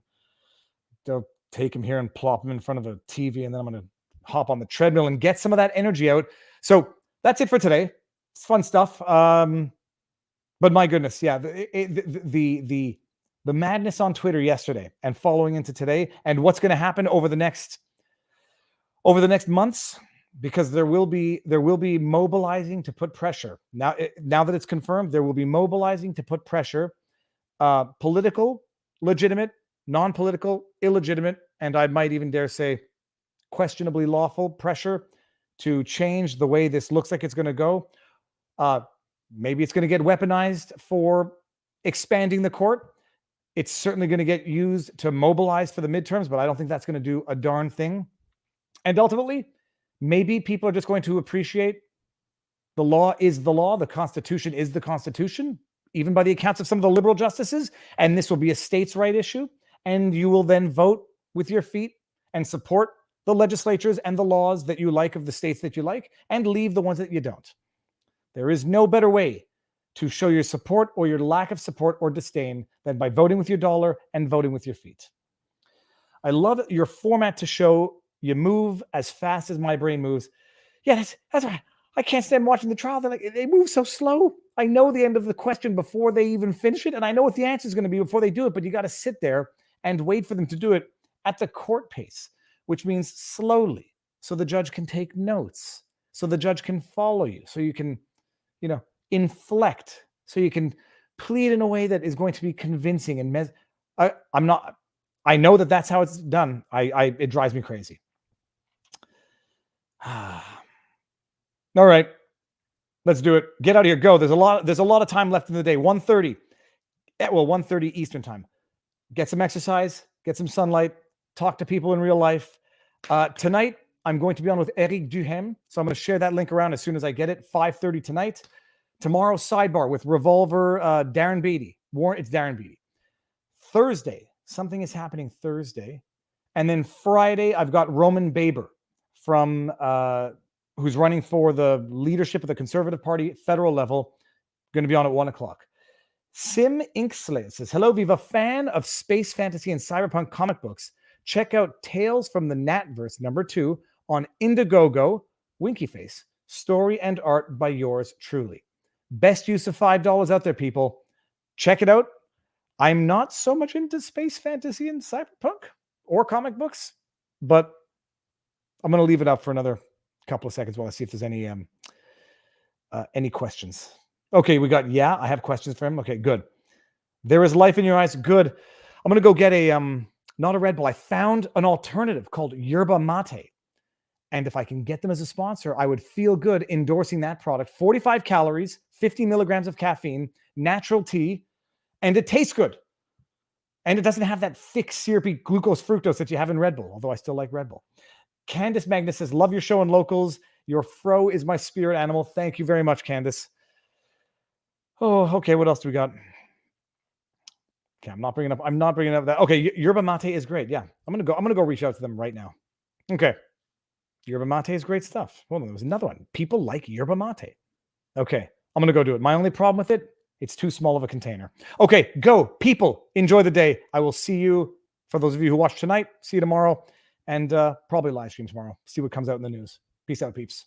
go take him here and plop him in front of a TV, and then I'm going to hop on the treadmill and get some of that energy out. So that's it for today. It's fun stuff. But my goodness, yeah, the madness on Twitter yesterday and following into today, and what's going to happen over the next months, because there will be mobilizing to put pressure. Now that it's confirmed, there will be mobilizing to put pressure, political, legitimate, non-political, illegitimate, and I might even dare say questionably lawful pressure to change the way this looks like it's going to go. Maybe it's going to get weaponized for expanding the court. It's certainly going to get used to mobilize for the midterms, but I don't think that's going to do a darn thing. And ultimately, maybe people are just going to appreciate the law is the law, the Constitution is the Constitution, even by the accounts of some of the liberal justices, and this will be a states' right issue, and you will then vote with your feet and support the legislatures and the laws that you like of the states that you like, and leave the ones that you don't. There is no better way to show your support or your lack of support or disdain than by voting with your dollar and voting with your feet. I love your format to show you move as fast as my brain moves. Yeah, that's right. I can't stand watching the trial. They move so slow. I know the end of the question before they even finish it, and I know what the answer is going to be before they do it, but you got to sit there and wait for them to do it at the court pace, which means slowly, so the judge can take notes, so the judge can follow you, so you can, inflect, so you can plead in a way that is going to be convincing. And I know that that's how it's done. It drives me crazy. All right, let's do it. Get out of here. Go. There's a lot of time left in the day. 1:30. 1:30 Eastern time. Get some exercise. Get some sunlight. Talk to people in real life. Tonight, I'm going to be on with Eric Duhem, so I'm going to share that link around as soon as I get it. 5:30 tonight. Tomorrow, sidebar with Revolver, Darren Beatty. It's Darren Beatty. Thursday, something is happening Thursday. And then Friday, I've got Roman Baber from who's running for the leadership of the Conservative Party, federal level, going to be on at 1 o'clock. Sim Inksley says, hello, Viva, fan of space fantasy and cyberpunk comic books. Check out Tales from the Natverse #2 on Indiegogo, Winky Face, story and art by yours truly. Best use of $5 out there, people. Check it out. I'm not so much into space fantasy and cyberpunk or comic books, but I'm going to leave it up for another couple of seconds while I see if there's any questions. Okay, we got, I have questions for him. Okay, good. There is life in your eyes. Good. I'm going to go get not a Red Bull. I found an alternative called Yerba Mate. And if I can get them as a sponsor, I would feel good endorsing that product. 45 calories, 50 milligrams of caffeine, natural tea, and it tastes good. And it doesn't have that thick, syrupy glucose fructose that you have in Red Bull, although I still like Red Bull. Candace Magnus says, love your show and locals. Your fro is my spirit animal. Thank you very much, Candace. Oh, okay. What else do we got? Okay, I'm not bringing up that. Okay, Yerba Mate is great. Yeah, I'm gonna go reach out to them right now. Okay, Yerba Mate is great stuff. Well, there was another one. People like Yerba Mate. Okay, I'm gonna go do it. My only problem with it, it's too small of a container. Okay, go. People, enjoy the day. I will see you, for those of you who watch tonight, see you tomorrow, and probably live stream tomorrow. See what comes out in the news. Peace out, peeps.